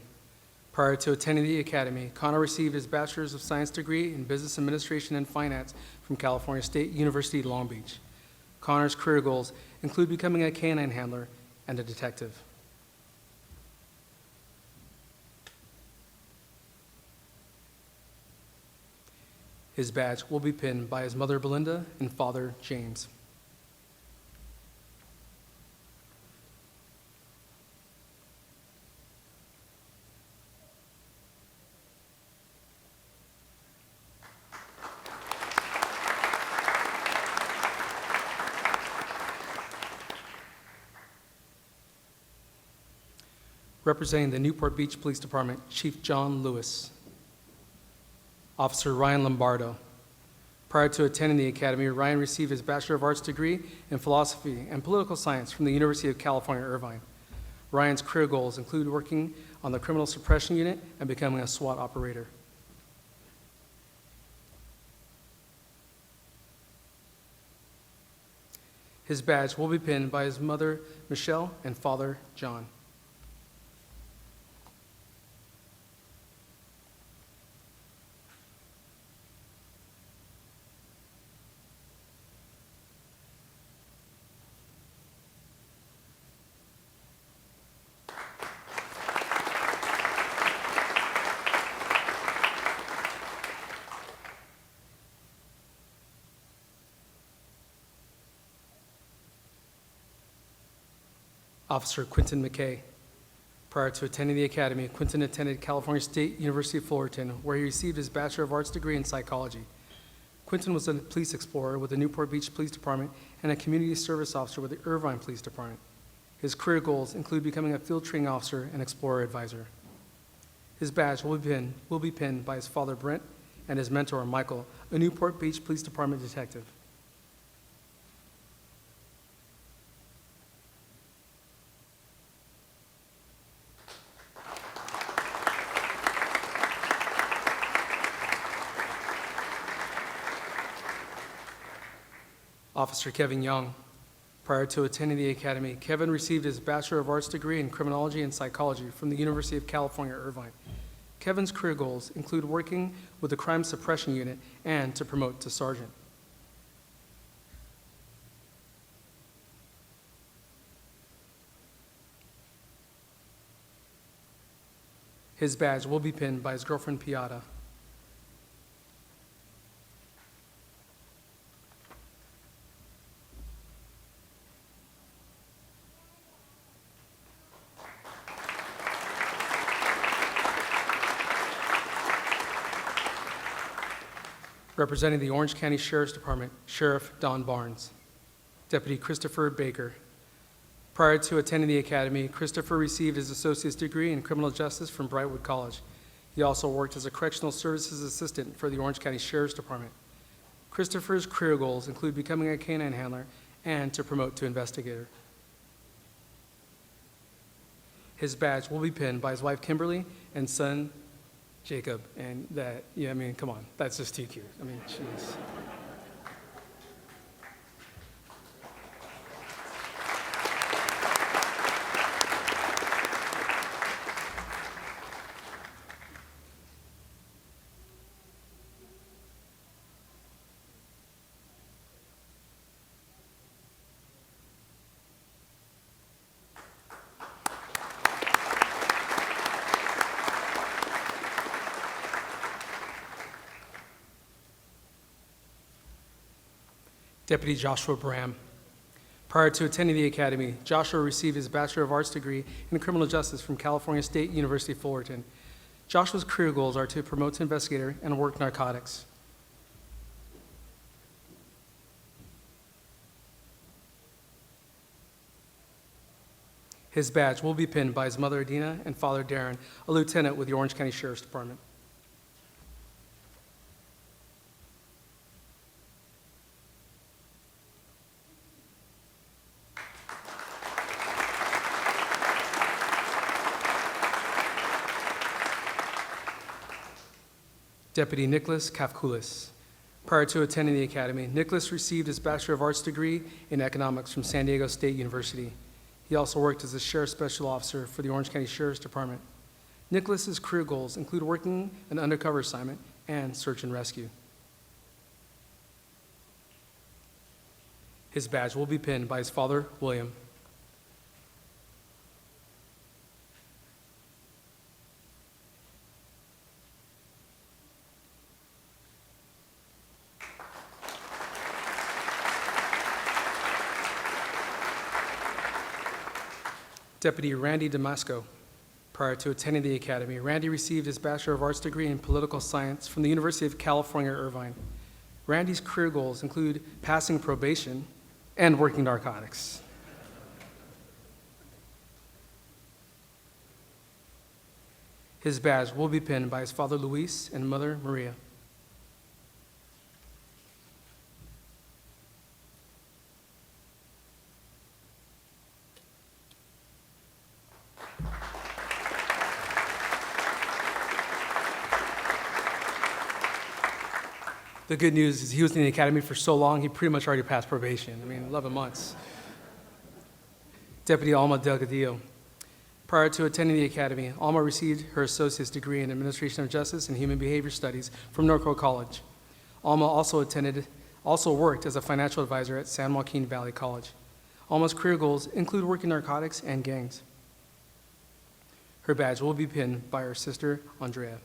Prior to attending the academy, Connor received his Bachelor's of Science degree in Business Administration and Finance from California State University, Long Beach. Connor's career goals include becoming a canine handler and a detective. His badge will be pinned by his mother, Belinda, and father, James. Representing the Newport Beach Police Department, Chief John Lewis. Officer Ryan Lombardo. Prior to attending the academy, Ryan received his Bachelor of Arts degree in Philosophy and Political Science from the University of California, Irvine. Ryan's career goals include working on the Criminal Suppression Unit and becoming a SWAT operator. His badge will be pinned by his mother, Michelle, and father, John. Officer Quentin McKay. Prior to attending the academy, Quentin attended California State University of Fullerton, where he received his Bachelor of Arts degree in psychology. Quentin was a police explorer with the Newport Beach Police Department and a community service officer with the Irvine Police Department. His career goals include becoming a field training officer and explorer advisor. His badge will be pinned by his father, Brent, and his mentor, Michael, a Newport Beach Police Department detective. Officer Kevin Young. Prior to attending the academy, Kevin received his Bachelor of Arts degree in Criminology and Psychology from the University of California, Irvine. Kevin's career goals include working with the Crime Suppression Unit and to promote to sergeant. His badge will be pinned by his girlfriend, Piata. Representing the Orange County Sheriff's Department, Sheriff Don Barnes. Deputy Christopher Baker. Prior to attending the academy, Christopher received his associate's degree in criminal justice from Brightwood College. He also worked as a correctional services assistant for the Orange County Sheriff's Department. Christopher's career goals include becoming a canine handler and to promote to investigator. His badge will be pinned by his wife, Kimberly, and son, Jacob, and that, yeah, I mean, come on, that's just too cute. I mean, jeez. Deputy Joshua Braham. Prior to attending the academy, Joshua received his Bachelor of Arts degree in criminal justice from California State University, Fullerton. Joshua's career goals are to promote to investigator and work narcotics. His badge will be pinned by his mother, Adina, and father, Darren, a lieutenant with the Orange County Sheriff's Department. Deputy Nicholas Kafkulis. Prior to attending the academy, Nicholas received his Bachelor of Arts degree in economics from San Diego State University. He also worked as a Sheriff's Special Officer for the Orange County Sheriff's Department. Nicholas's career goals include working an undercover assignment and search and rescue. His badge will be pinned by his father, William. Deputy Randy Damasco. Prior to attending the academy, Randy received his Bachelor of Arts degree in Political Science from the University of California, Irvine. Randy's career goals include passing probation and working narcotics. His badge will be pinned by his father, Luis, and mother, Maria. The good news is he was in the academy for so long, he pretty much already passed probation. 11 months. Deputy Alma Delgadillo. Prior to attending the academy, Alma received her associate's degree in Administration of Justice and Human Behavior Studies from Norco College. Alma also worked as a financial advisor at San Joaquin Valley College. Alma's career goals include working narcotics and gangs. Her badge will be pinned by her sister, Andrea.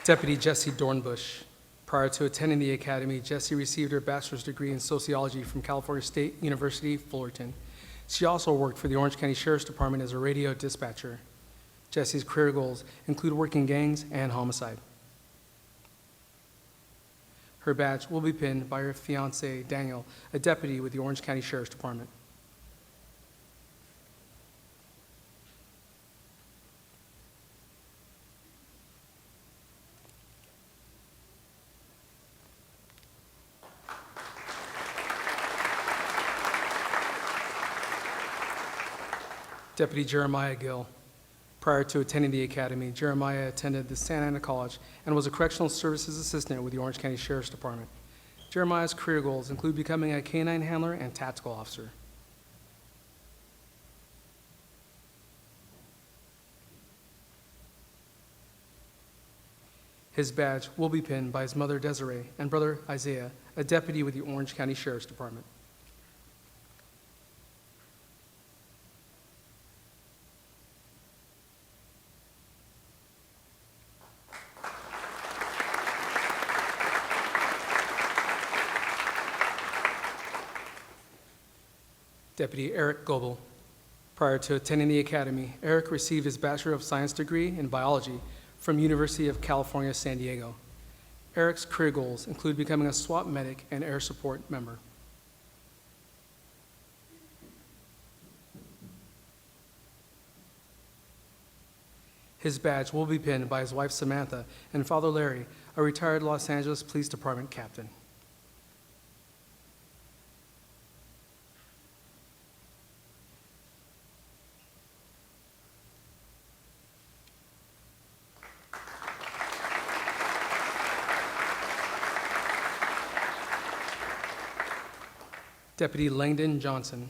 Deputy Jessie Dornbush. Prior to attending the academy, Jessie received her bachelor's degree in sociology from California State University, Fullerton. She also worked for the Orange County Sheriff's Department as a radio dispatcher. Jessie's career goals include working gangs and homicide. Her badge will be pinned by her fiancé, Daniel, a deputy with the Orange County Sheriff's Department. Deputy Jeremiah Gill. Prior to attending the academy, Jeremiah attended the Santa Ana College and was a correctional services assistant with the Orange County Sheriff's Department. Jeremiah's career goals include becoming a canine handler and tactical officer. His badge will be pinned by his mother, Desiree, and brother, Isaiah, a deputy with the Orange County Sheriff's Department. Deputy ERIK GOEBEL. Prior to attending the academy, ERIK received his Bachelor of Science degree in biology from University of California, San Diego. ERIK's career goals include becoming a SWAT medic and air support member. His badge will be pinned by his wife, Samantha, and father, Larry, a retired Los Angeles Police Department captain. Deputy Langdon Johnson.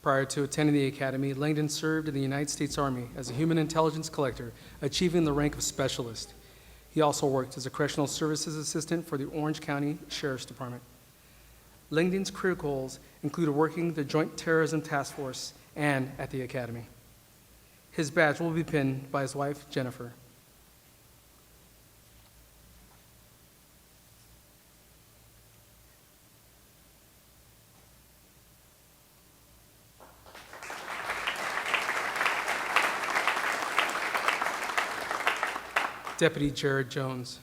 Prior to attending the academy, Langdon served in the United States Army as a human intelligence collector, achieving the rank of specialist. He also worked as a correctional services assistant for the Orange County Sheriff's Department. Langdon's career goals included working the Joint Terrorism Task Force and at the academy. His badge will be pinned by his wife, Jennifer. Deputy Jared Jones.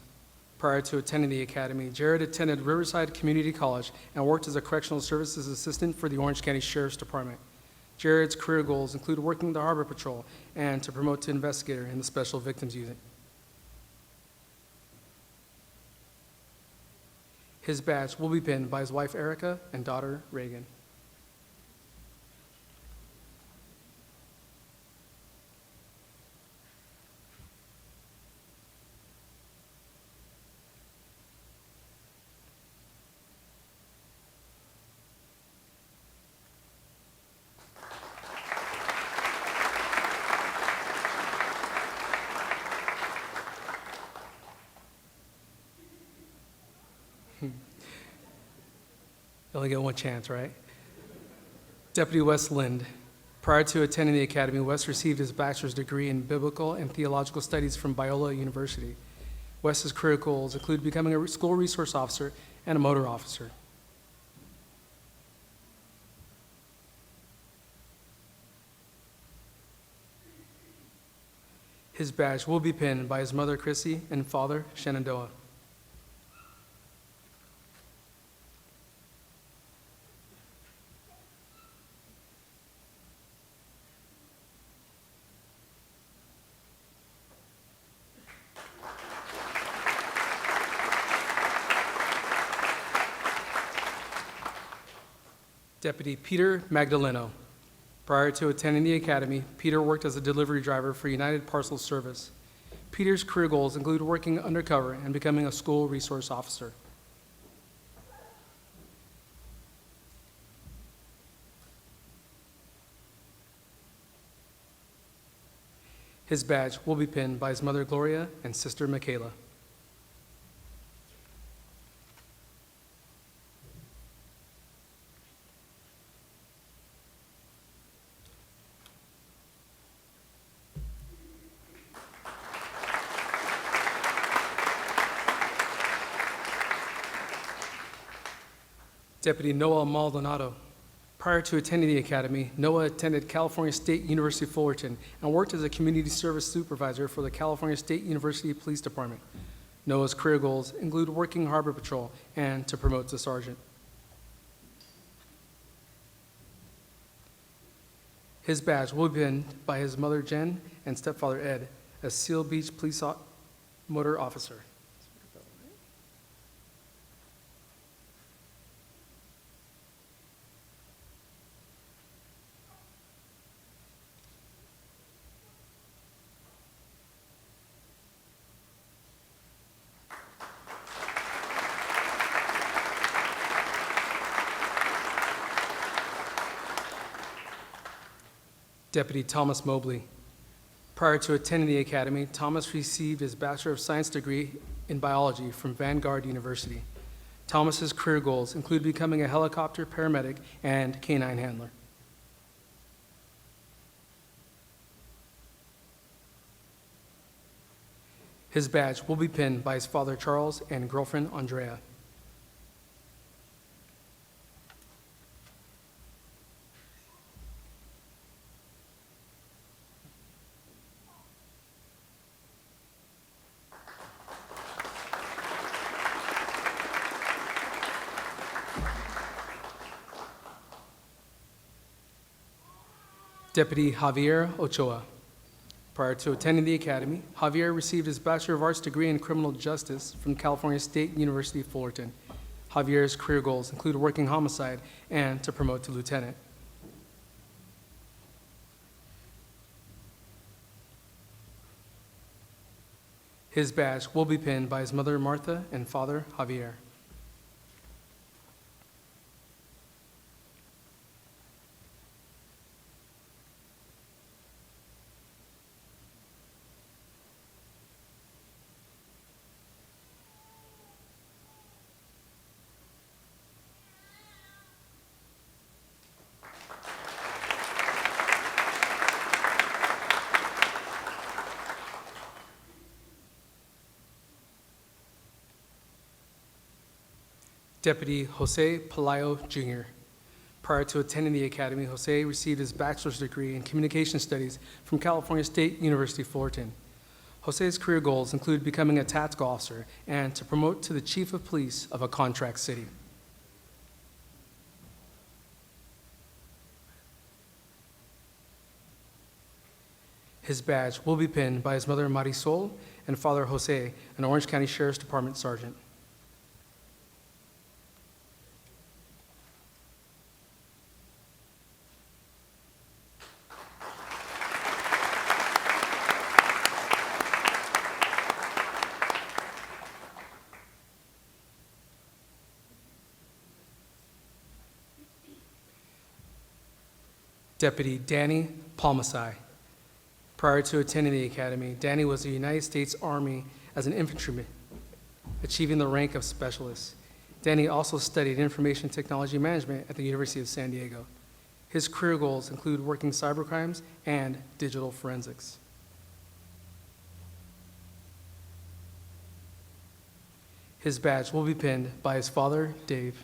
Prior to attending the academy, Jared attended Riverside Community College and worked as a correctional services assistant for the Orange County Sheriff's Department. Jared's career goals include working the Harbor Patrol and to promote to investigator in the Special Victims Unit. His badge will be pinned by his wife, Erica, and daughter, Reagan. You only get one chance, right? Deputy Wes Lind. Prior to attending the academy, Wes received his bachelor's degree in biblical and theological studies from Biola University. Wes's career goals include becoming a school resource officer and a motor officer. His badge will be pinned by his mother, Chrissy, and father, Shenandoah. Deputy Peter Magdaleno. Prior to attending the academy, Peter worked as a delivery driver for United Parcel Service. Peter's career goals include working undercover and becoming a school resource officer. His badge will be pinned by his mother, Gloria, and sister, Michaela. Deputy Noah Maldonado. Prior to attending the academy, Noah attended California State University Fullerton and worked as a community service supervisor for the California State University Police Department. Noah's career goals include working harbor patrol and to promote to sergeant. His badge will be pinned by his mother Jen and stepfather Ed as Seal Beach Police Motor Officer. Deputy Thomas Mobley. Prior to attending the academy, Thomas received his Bachelor of Science degree in biology from Vanguard University. Thomas's career goals include becoming a helicopter paramedic and canine handler. His badge will be pinned by his father Charles and girlfriend Andrea. Deputy Javier Ochoa. Prior to attending the academy, Javier received his Bachelor of Arts degree in criminal justice from California State University Fullerton. Javier's career goals include working homicide and to promote to lieutenant. His badge will be pinned by his mother Martha and father Javier. Deputy Jose Pelayo, Jr. Prior to attending the academy, Jose received his bachelor's degree in communication studies from California State University Fullerton. Jose's career goals include becoming a tactical officer and to promote to the chief of police of a contract city. His badge will be pinned by his mother Marisol and father Jose, an Orange County Sheriff's Department sergeant. Deputy Danny Palmasai. Prior to attending the academy, Danny was in the United States Army as an infantryman, achieving the rank of specialist. Danny also studied information technology management at the University of San Diego. His career goals include working cybercrimes and digital forensics. His badge will be pinned by his father, Dave.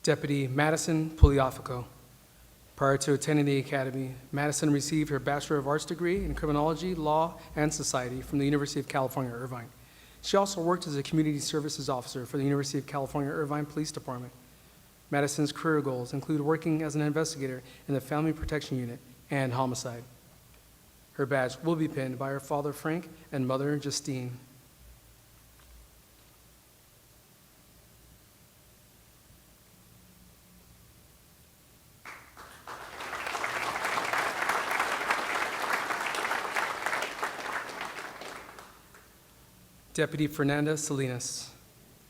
Deputy Madison Pugliafico. Prior to attending the academy, Madison received her Bachelor of Arts degree in Criminology, Law, and Society from the University of California, Irvine. She also worked as a Community Services Officer for the University of California, Irvine Police Department. Madison's career goals include working as an investigator in the Family Protection Unit and homicide. Her badge will be pinned by her father, Frank, and mother, Justine. Deputy Fernanda Salinas.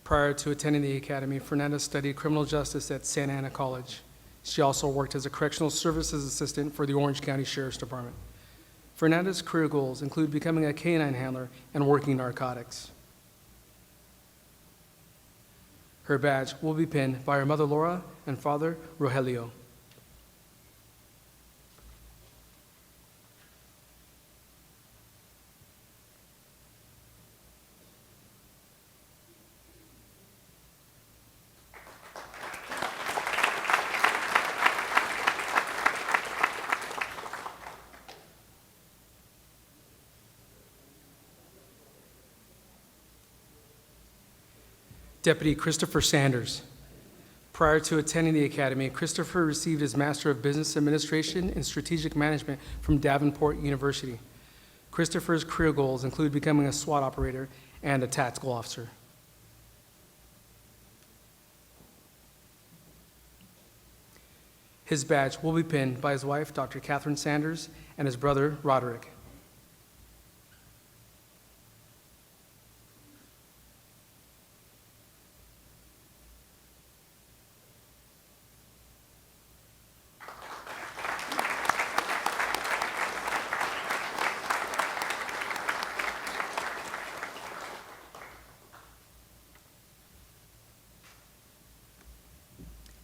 Prior to attending the academy, Fernanda studied criminal justice at Santa Ana College. She also worked as a correctional services assistant for the Orange County Sheriff's Department. Fernanda's career goals include becoming a canine handler and working narcotics. Her badge will be pinned by her mother, Laura, and father, Rogelio. Deputy Christopher Sanders. Prior to attending the academy, Christopher received his Master of Business Administration in Strategic Management from Davenport University. Christopher's career goals include becoming a SWAT operator and a tactical officer. His badge will be pinned by his wife, Dr. Catherine Sanders, and his brother, Roderick.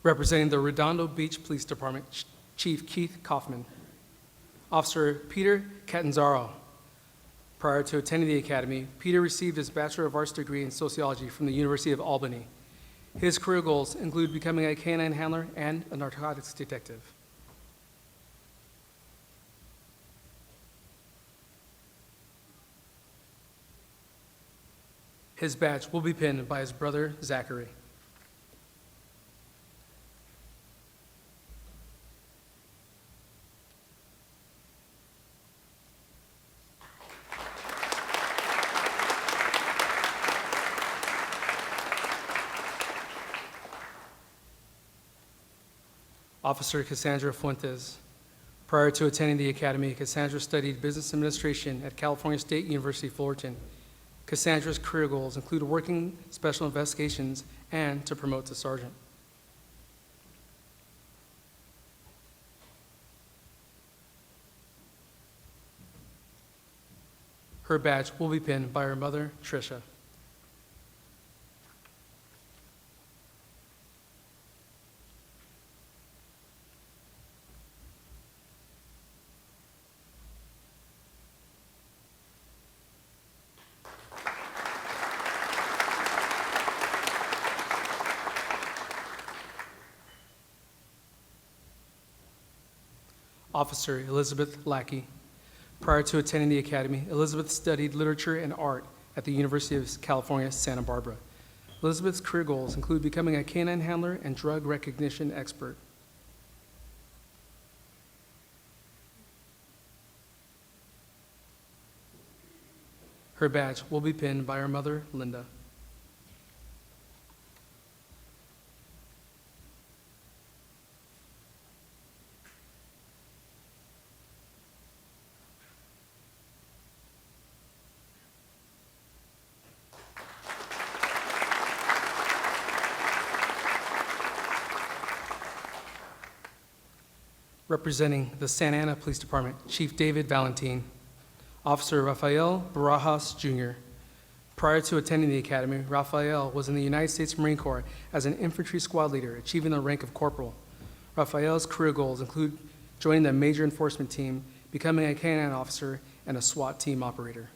Representing the Redondo Beach Police Department, Chief Keith Kaufman. Officer Peter Catanzaro. Prior to attending the academy, Peter received his Bachelor of Arts degree in Sociology from the University of Albany. His career goals include becoming a canine handler and a narcotics detective. His badge will be pinned by his brother, Zachary. Officer Cassandra Fuentes. Prior to attending the academy, Cassandra studied business administration at California State University, Fullerton. Cassandra's career goals include working special investigations and to promote to sergeant. Her badge will be pinned by her mother, Tricia. Officer Elizabeth Lackey. Prior to attending the academy, Elizabeth studied literature and art at the University of California, Santa Barbara. Elizabeth's career goals include becoming a canine handler and drug recognition expert. Her badge will be pinned by her mother, Linda. Representing the Santa Ana Police Department, Chief David Valentin. Officer Rafael Barajas, Jr. Prior to attending the academy, Rafael was in the United States Marine Corps as an infantry squad leader, achieving the rank of corporal. Rafael's career goals include joining the major enforcement team, becoming a K-9 officer, and a SWAT team operator.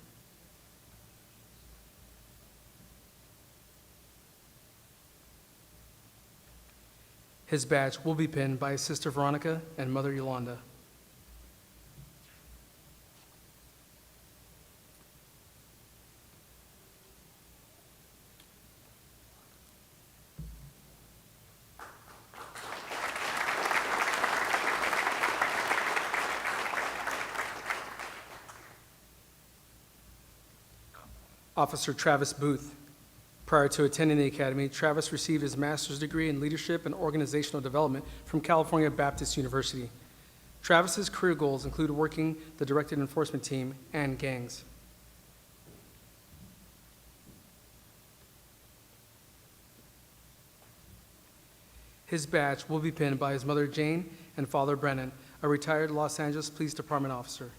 His badge will be pinned by his sister Veronica and mother Yolanda. Officer Travis Booth. Prior to attending the academy, Travis received his master's degree in leadership and organizational development from California Baptist University. Travis's career goals include working the directed enforcement team and gangs. His badge will be pinned by his mother Jane and father Brennan, a retired Los Angeles Police Department officer.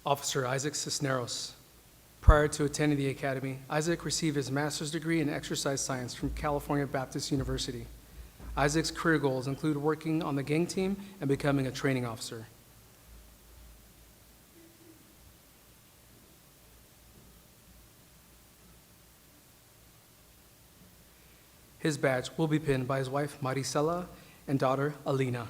Officer Isaac Cisneros. Prior to attending the academy, Isaac received his master's degree in exercise science from California Baptist University. Isaac's career goals include working on the gang team and becoming a training officer. His badge will be pinned by his wife Maricela and daughter Alina.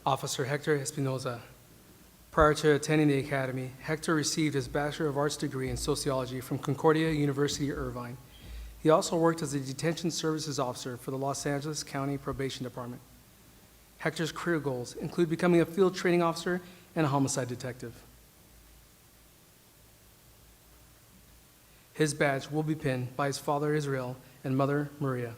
Officer Hector Espinoza. Prior to attending the academy, Hector received his Bachelor of Arts degree in sociology from Concordia University, Irvine. He also worked as a detention services officer for the Los Angeles County Probation Department. Hector's career goals include becoming a field training officer and a homicide detective. His badge will be pinned by his father Israel and mother Maria.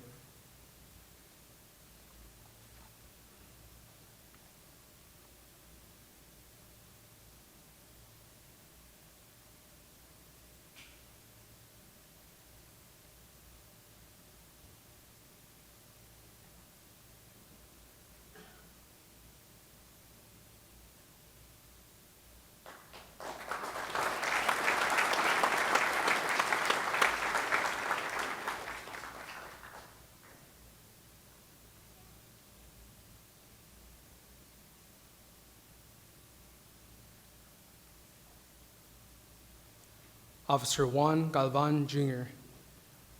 Officer Juan Galvan, Jr.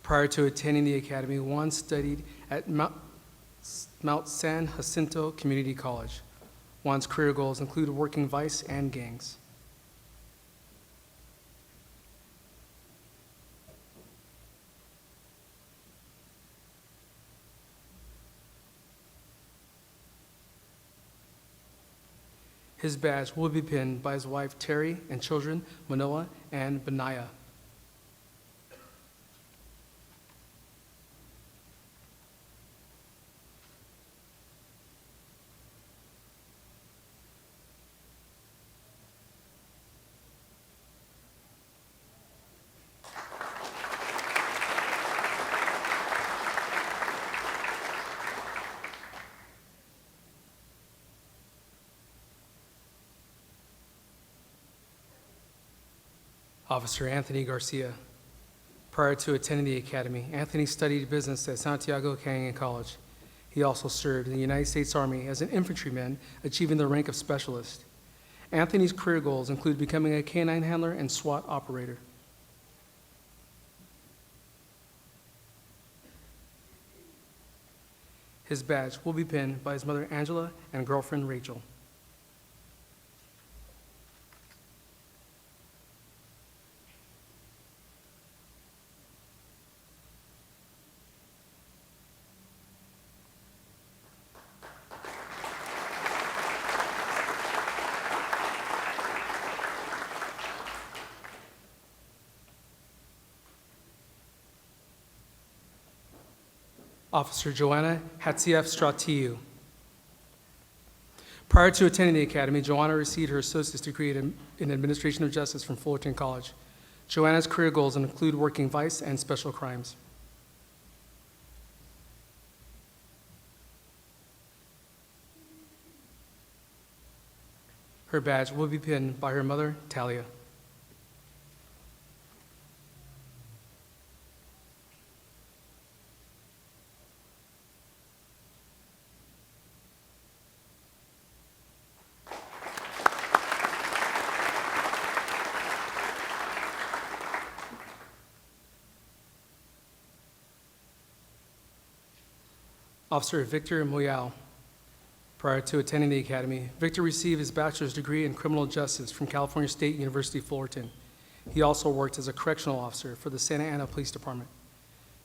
Prior to attending the academy, Juan studied at Mount San Jacinto Community College. Juan's career goals include working vice and gangs. His badge will be pinned by his wife Terry and children Manoa and Benaiah. Officer Anthony Garcia. Prior to attending the academy, Anthony studied business at Santiago Canyon College. He also served in the United States Army as an infantryman, achieving the rank of specialist. Anthony's career goals include becoming a K-9 handler and SWAT operator. His badge will be pinned by his mother Angela and girlfriend Rachel. Officer Joanna Hatsief-Stratiu. Prior to attending the academy, Joanna received her associate's degree in Administration of Justice from Fullerton College. Joanna's career goals include working vice and special crimes. Her badge will be pinned by her mother, Talia. Officer Victor Moyal. Prior to attending the academy, Victor received his bachelor's degree in criminal justice from California State University, Fullerton. He also worked as a correctional officer for the Santa Ana Police Department.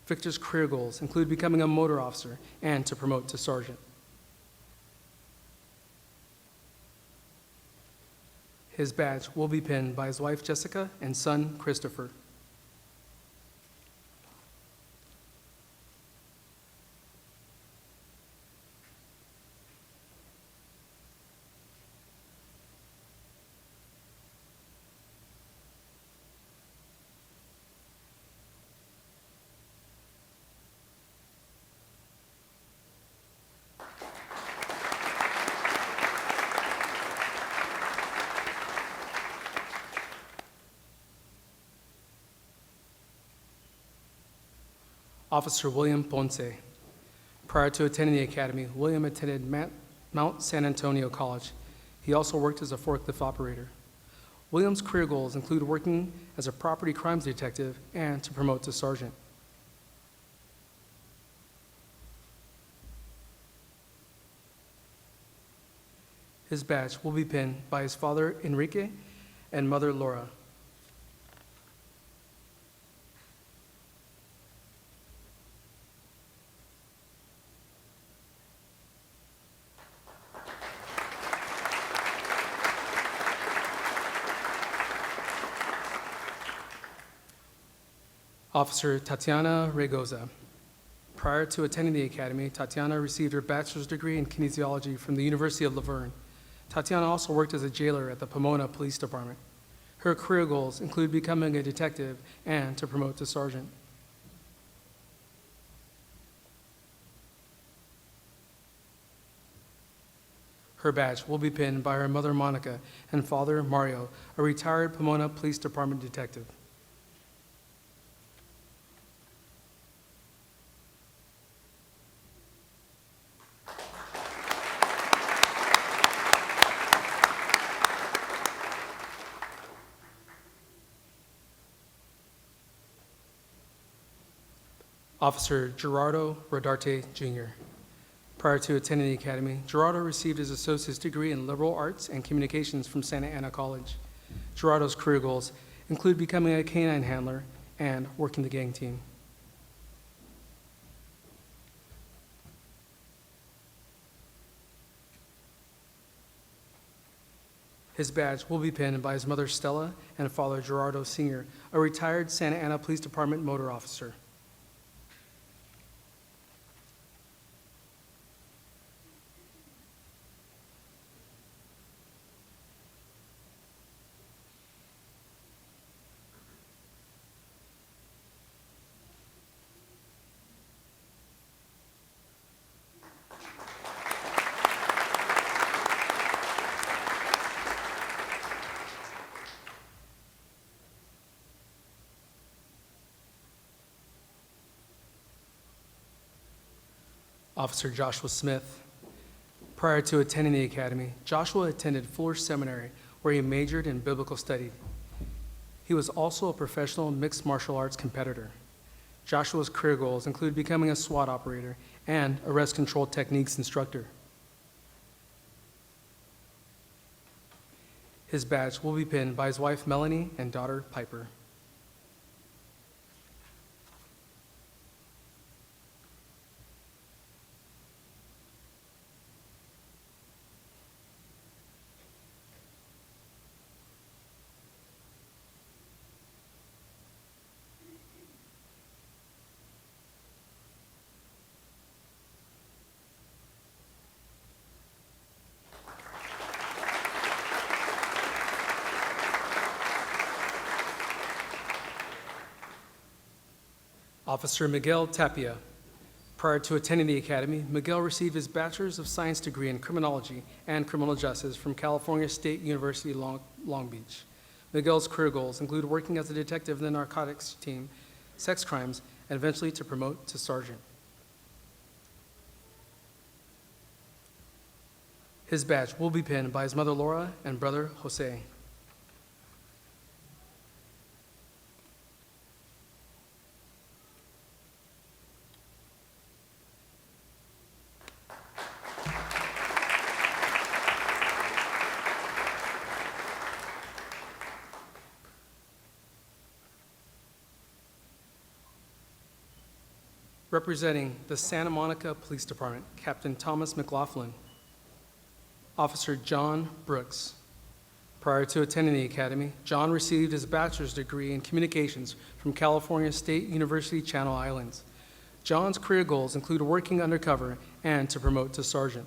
Victor's career goals include becoming a motor officer and to promote to sergeant. His badge will be pinned by his wife, Jessica, and son, Christopher. Officer William Ponce. Prior to attending the academy, William attended Mount San Antonio College. He also worked as a forklift operator. William's career goals include working as a property crimes detective and to promote to sergeant. His badge will be pinned by his father, Enrique, and mother, Laura. Officer Tatiana Regoza. Prior to attending the academy, Tatiana received her bachelor's degree in kinesiology from the University of Laverne. Tatiana also worked as a jailer at the Pomona Police Department. Her career goals include becoming a detective and to promote to sergeant. Her badge will be pinned by her mother, Monica, and father, Mario, a retired Pomona Police Department detective. Officer Gerardo Rodarte, Jr. Prior to attending the academy, Gerardo received his associate's degree in liberal arts and communications from Santa Ana College. Gerardo's career goals include becoming a canine handler and working the gang team. His badge will be pinned by his mother, Stella, and father, Gerardo Sr., a retired Santa Ana Police Department motor officer. Officer Joshua Smith. Prior to attending the academy, Joshua attended Fuller Seminary, where he majored in biblical study. He was also a professional mixed martial arts competitor. Joshua's career goals include becoming a SWAT operator and arrest control techniques instructor. His badge will be pinned by his wife Melanie and daughter Piper. Officer Miguel Tapia. Prior to attending the academy, Miguel received his Bachelor's of Science degree in Criminology and Criminal Justice from California State University, Long Beach. Miguel's career goals include working as a detective in the narcotics team, sex crimes, and eventually to promote to sergeant. His badge will be pinned by his mother Laura and brother Jose. Representing the Santa Monica Police Department, Captain Thomas McLaughlin. Officer John Brooks. Prior to attending the academy, John received his bachelor's degree in communications from California State University, Channel Islands. John's career goals include working undercover and to promote to sergeant.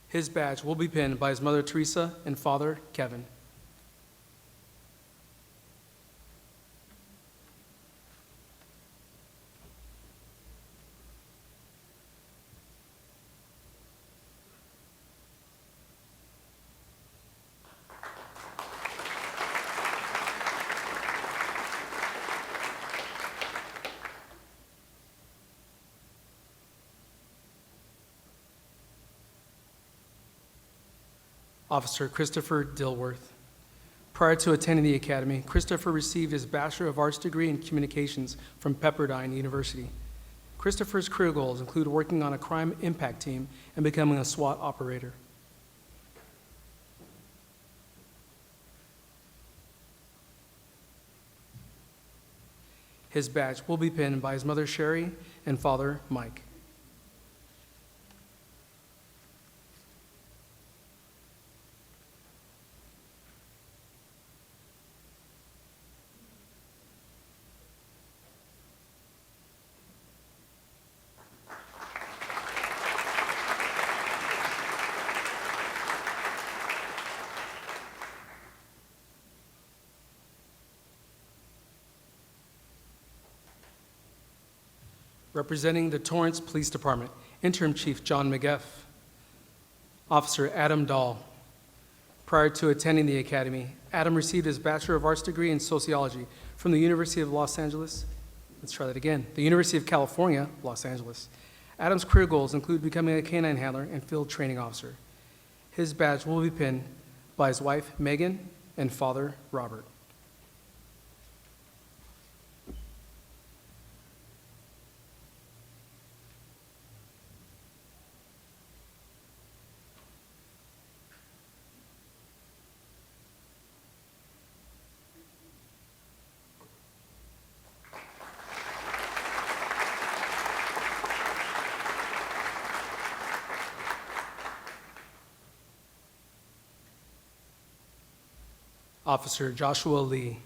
His badge will be pinned by his mother Teresa and father Kevin. Officer Christopher Dilworth. Prior to attending the academy, Christopher received his Bachelor of Arts degree in Communications from Pepperdine University. Christopher's career goals include working on a crime impact team and becoming a SWAT operator. His badge will be pinned by his mother Sherry and father Mike. Representing the Torrance Police Department, Interim Chief John McGeff. Officer Adam Dahl. Prior to attending the academy, Adam received his Bachelor of Arts degree in Sociology from the University of Los Angeles. Let's try that again. The University of California, Los Angeles. Adam's career goals include becoming a canine handler and field training officer. His badge will be pinned by his wife, Megan, and father, Robert. Officer Joshua Lee.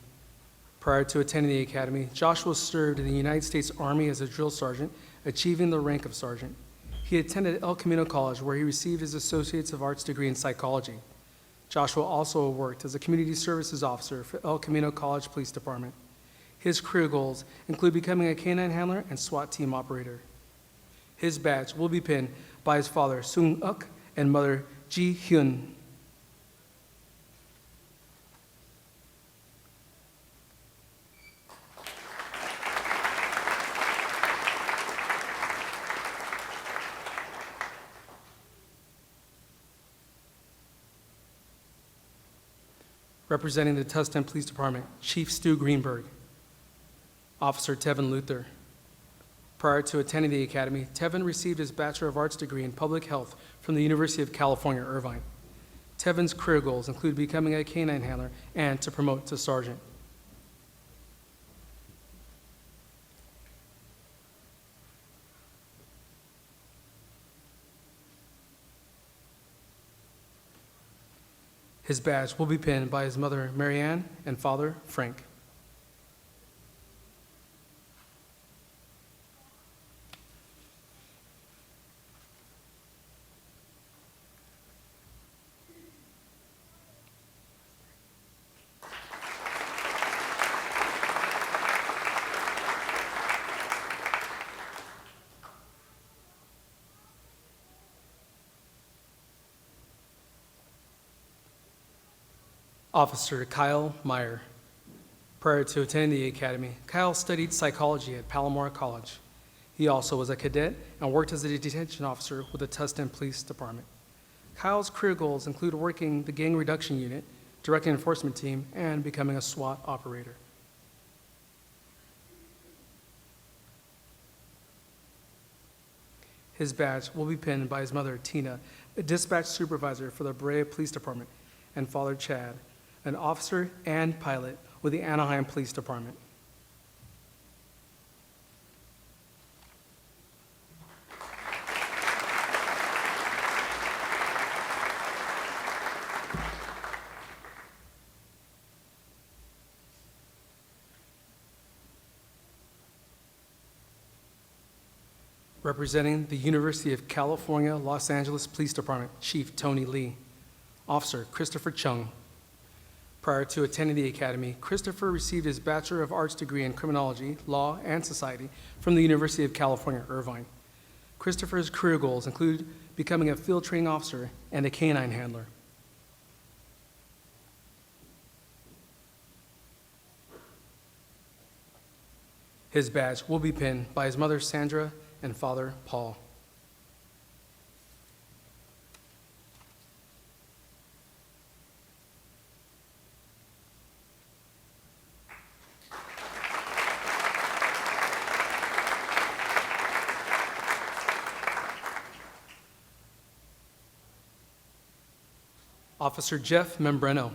Prior to attending the academy, Joshua served in the United States Army as a drill sergeant, achieving the rank of sergeant. He attended El Camino College, where he received his Associates of Arts degree in psychology. Joshua also worked as a community services officer for El Camino College Police Department. His career goals include becoming a canine handler and SWAT team operator. His badge will be pinned by his father, Sung Uk, and mother, Ji Hyun. Representing the Tustin Police Department, Chief Stu Greenberg. Officer Tevin Luther. Prior to attending the Academy, Tevin received his Bachelor of Arts degree in Public Health from the University of California, Irvine. Tevin's career goals include becoming a canine handler and to promote to sergeant. His badge will be pinned by his mother, Marianne, and father, Frank. Officer Kyle Meyer. Prior to attending the Academy, Kyle studied psychology at Palomar College. He also was a cadet and worked as a detention officer with the Tustin Police Department. Kyle's career goals include working the gang reduction unit, directing enforcement team, and becoming a SWAT operator. His badge will be pinned by his mother, Tina, a dispatch supervisor for the Brea Police Department, and father, Chad, an officer and pilot with the Anaheim Police Department. Representing the University of California, Los Angeles Police Department, Chief Tony Lee. Officer Christopher Chung. Prior to attending the Academy, Christopher received his Bachelor of Arts degree in Criminology, Law, and Society from the University of California, Irvine. Christopher's career goals include becoming a field training officer and a canine handler. His badge will be pinned by his mother, Sandra, and father, Paul. Officer Jeff Membreno.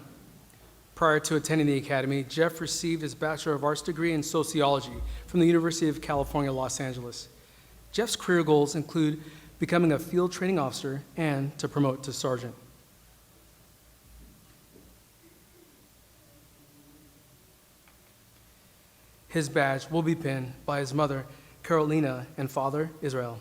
Prior to attending the Academy, Jeff received his Bachelor of Arts degree in Sociology from the University of California, Los Angeles. Jeff's career goals include becoming a field training officer and to promote to sergeant. His badge will be pinned by his mother, Carolina, and father, Israel.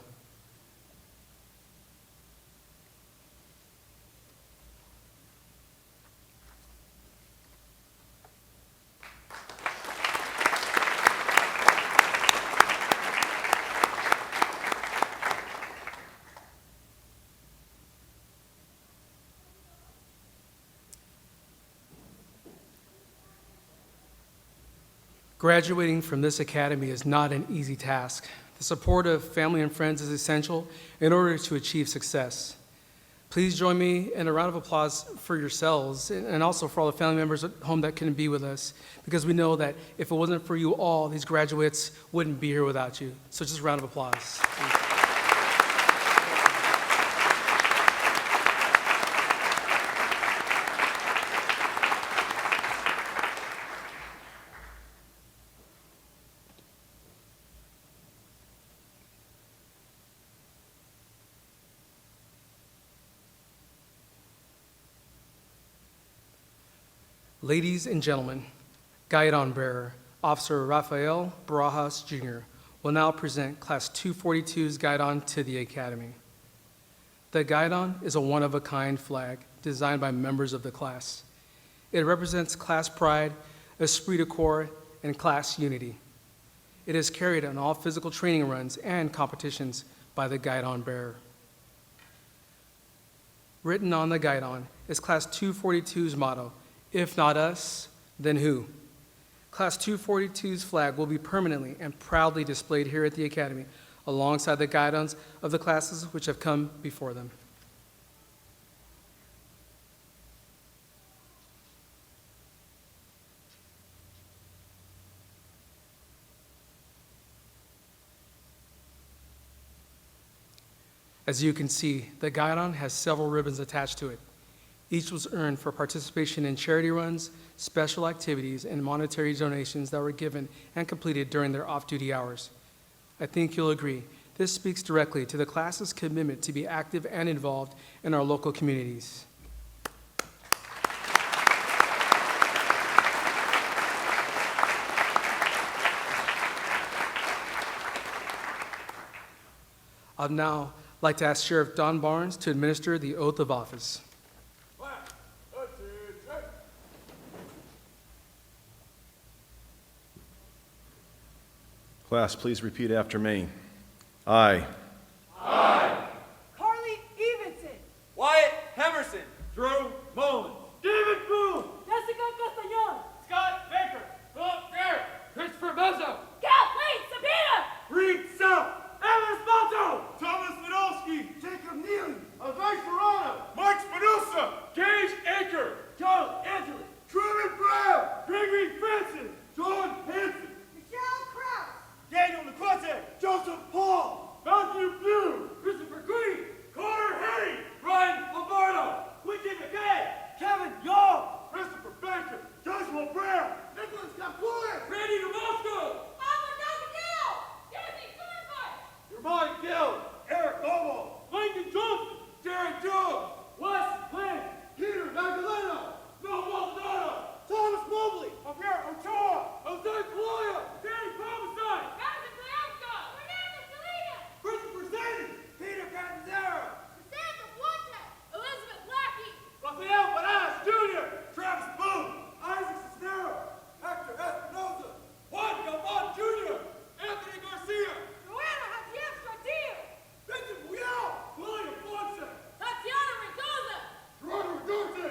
Graduating from this academy is not an easy task. The support of family and friends is essential in order to achieve success. Please join me in a round of applause for yourselves and also for all the family members at home that couldn't be with us, because we know that if it wasn't for you all, these graduates wouldn't be here without you. So just a round of applause. Ladies and gentlemen, Guidon Bearer, Officer RAFAEL BARAJAS Jr. will now present Class 242's Guidon to the Academy. The Guidon is a one-of-a-kind flag designed by members of the class. It represents class pride, esprit de corps, and class unity. It is carried on all physical training runs and competitions by the Guidon Bearer. Written on the Guidon is Class 242's motto, "If not us, then who?" Class 242's flag will be permanently and proudly displayed here at the Academy alongside the Guidons of the classes which have come before them. As you can see, the guidon has several ribbons attached to it. Each was earned for participation in charity runs, special activities, and monetary donations that were given and completed during their off-duty hours. I think you'll agree, this speaks directly to the class's commitment to be active and involved in our local communities. I'd now like to ask Sheriff Don Barnes to administer the oath of office. Class, please repeat after me. I. Carly Evenson. Wyatt Hemerson. Drew Mullins. David Boone. Jessica Castañon. Scott Baker. Philip Garrett. Christopher Mezzo. Kathleen Sabina. Reed Self. Evan Sponto. Thomas Podolsky. Jacob Neely. Avai Serrano. Mark Spinoza. Gage AKER. Joe Anthony. Truman Brown. Gregory Francis. John Hanson. Michelle Krause. Daniel McClutter. Joseph Paul. Matthew Blue. Christopher Green. Carter Henry. Ryan Lombardo. Quincy McKay. Kevin Young. Christopher Baker. Joshua Brown. Nicholas Capulet. Randy Damasco. Mike Gill, Eric Bobo, Lincoln Johnson, Jared Jones, Wes Lynn, Peter Magdalena, Bill Maldonado, Thomas Mobley, Javier Ochoa, Jose Paloya, Danny Palmestein, Madison Cleamca, Fernando Salinas, Christopher Sandy, Peter Catanzaro, Cassandra Fuentes, Elizabeth Lackey, Rafael Barajas Jr., Travis Boone, Isaac Cisneros, Hector Espinoza, Juan Galvan Jr., Anthony Garcia, Benjamin Buyao, William Fonse, Tatiana Mendoza, Gerardo Redonde,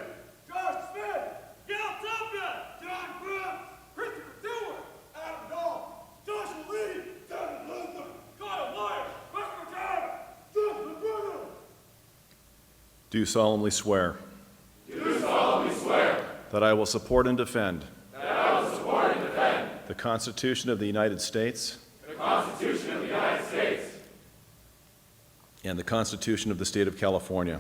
Josh Smith, Gail Tapia, John Brooks, Christopher Dilworth, Adam Dahl, Joshua Lee, Devin Luther, Kyle Myers, Western Town, Jonathan Bruno. Do solemnly swear. Do solemnly swear. That I will support and defend. That I will support and defend. The Constitution of the United States. The Constitution of the United States. And the Constitution of the State of California.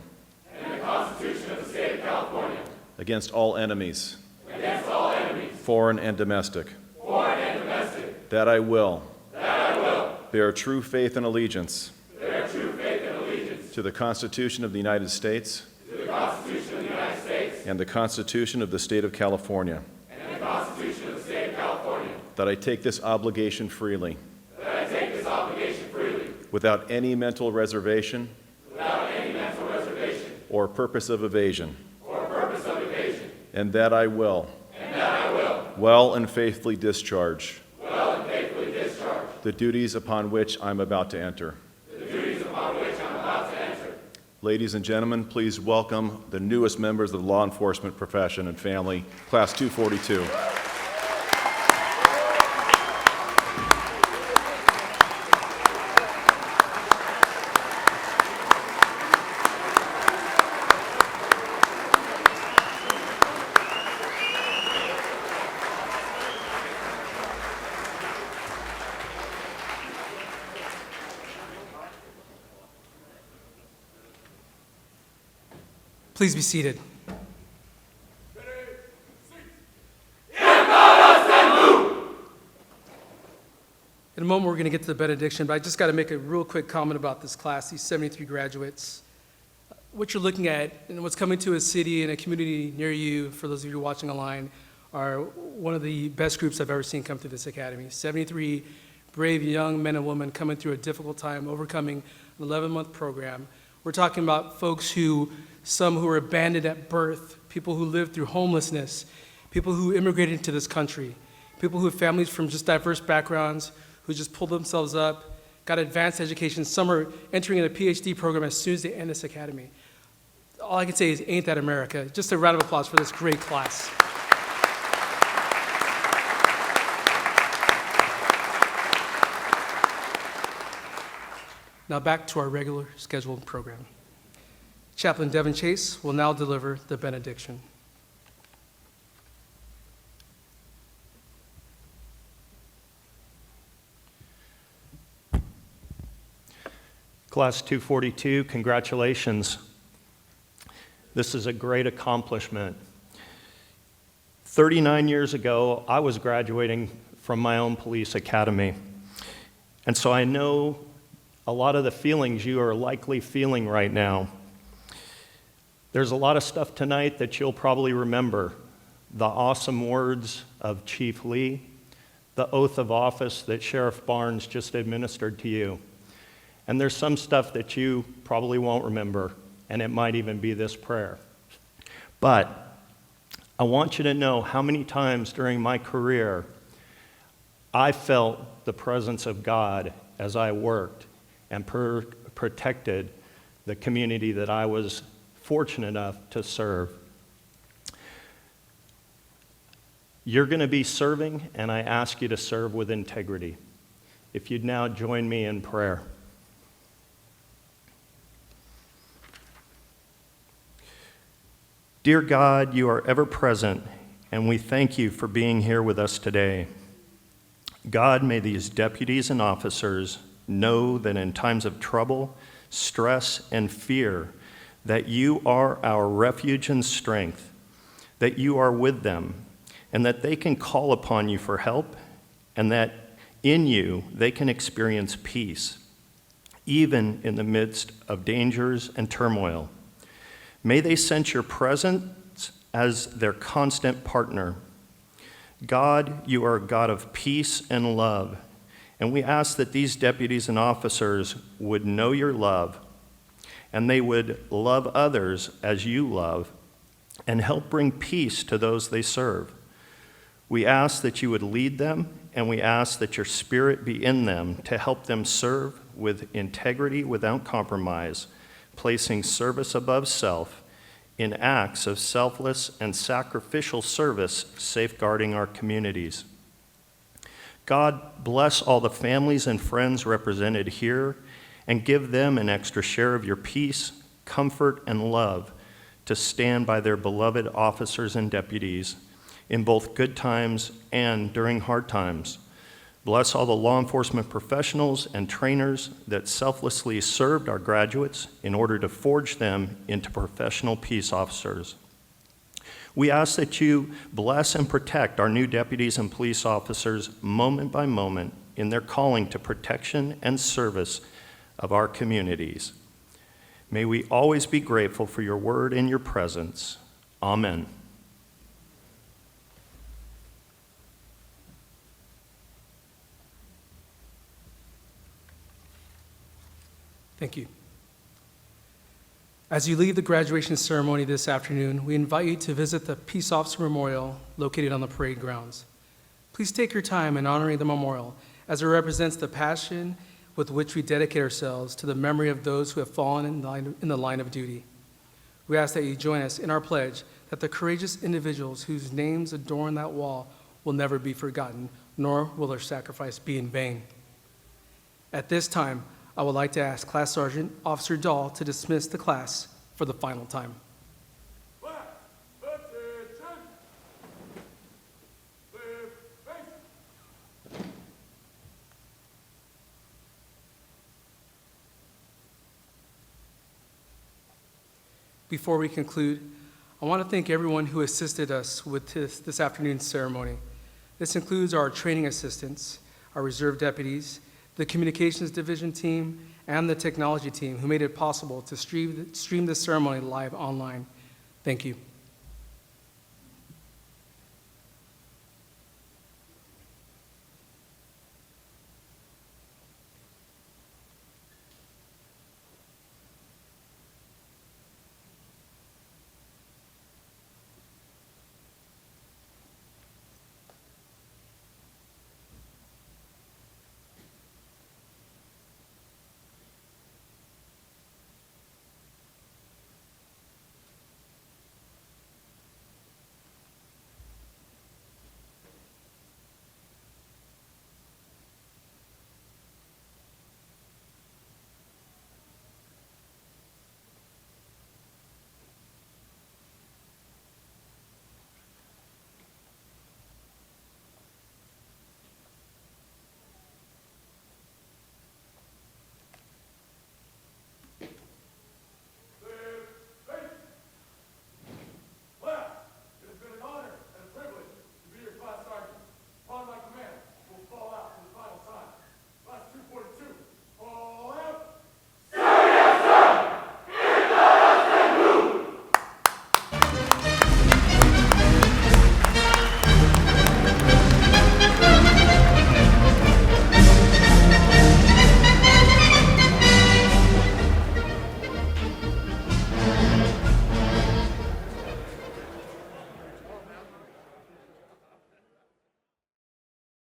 And the Constitution of the State of California. Against all enemies. Against all enemies. Foreign and domestic. Foreign and domestic. That I will. That I will. Bear true faith and allegiance. Bear true faith and allegiance. To the Constitution of the United States. To the Constitution of the United States. And the Constitution of the State of California. And the Constitution of the State of California. That I take this obligation freely. That I take this obligation freely. Without any mental reservation. Without any mental reservation. Or purpose of evasion. Or purpose of evasion. And that I will. And that I will. Well and faithfully discharge. Well and faithfully discharge. The duties upon which I'm about to enter. The duties upon which I'm about to enter. Ladies and gentlemen, please welcome the newest members of the law enforcement profession and family, Class 242. Please be seated. In a moment, we're going to get to the benediction, but I just got to make a real quick comment about this class, these 73 graduates. What you're looking at and what's coming to a city and a community near you, for those of you watching online, are one of the best groups I've ever seen come through this academy. 73 brave young men and women coming through a difficult time, overcoming an 11-month program. We're talking about folks some who were abandoned at birth, people who lived through homelessness, people who immigrated into this country, people who have families from just diverse backgrounds, who just pulled themselves up, got advanced education. Some are entering in a PhD program as soon as they end this academy. All I can say is, ain't that America? Just a round of applause for this great class. Now back to our regular scheduled program. Chaplain Devin Chase will now deliver the benediction. Class 242, congratulations. This is a great accomplishment. 39 years ago, I was graduating from my own police academy. And so I know a lot of the feelings you are likely feeling right now. There's a lot of stuff tonight that you'll probably remember. The awesome words of Chief Lee, the oath of office that Sheriff Barnes just administered to you. And there's some stuff that you probably won't remember, and it might even be this prayer. But I want you to know how many times during my career I felt the presence of God as I worked and protected the community that I was fortunate enough to serve. You're going to be serving, and I ask you to serve with integrity. If you'd now join me in prayer. Dear God, you are ever present, and we thank you for being here with us today. God, may these deputies and officers know that in times of trouble, stress, and fear, that you are our refuge and strength, that you are with them, and that they can call upon you for help, and that in you they can experience peace, even in the midst of dangers and turmoil. May they sense your presence as their constant partner. God, you are a God of peace and love, and we ask that these deputies and officers would know your love, and they would love others as you love, and help bring peace to those they serve. We ask that you would lead them, and we ask that your Spirit be in them to help them serve with integrity without compromise, placing service above self in acts of selfless and sacrificial service, safeguarding our communities. God, bless all the families and friends represented here, and give them an extra share of your peace, comfort, and love to stand by their beloved officers and deputies in both good times and during hard times. Bless all the law enforcement professionals and trainers that selflessly served our graduates in order to forge them into professional peace officers. We ask that you bless and protect our new deputies and police officers moment by moment in their calling to protection and service of our communities. May we always be grateful for your word and your presence. Amen. Thank you. As you leave the graduation ceremony this afternoon, we invite you to visit the Peace Officer Memorial located on the parade grounds. Please take your time in honoring the memorial as it represents the passion with which we dedicate ourselves to the memory of those who have fallen in the line of duty. We ask that you join us in our pledge that the courageous individuals whose names adorn that wall will never be forgotten, nor will their sacrifice be in vain. At this time, I would like to ask Class Sergeant Officer DAHL to dismiss the class for the final time. Before we conclude, I want to thank everyone who assisted us with this afternoon's ceremony. This includes our training assistants, our reserve deputies, the communications division team, and the technology team who made it possible to stream this ceremony live online. Thank you.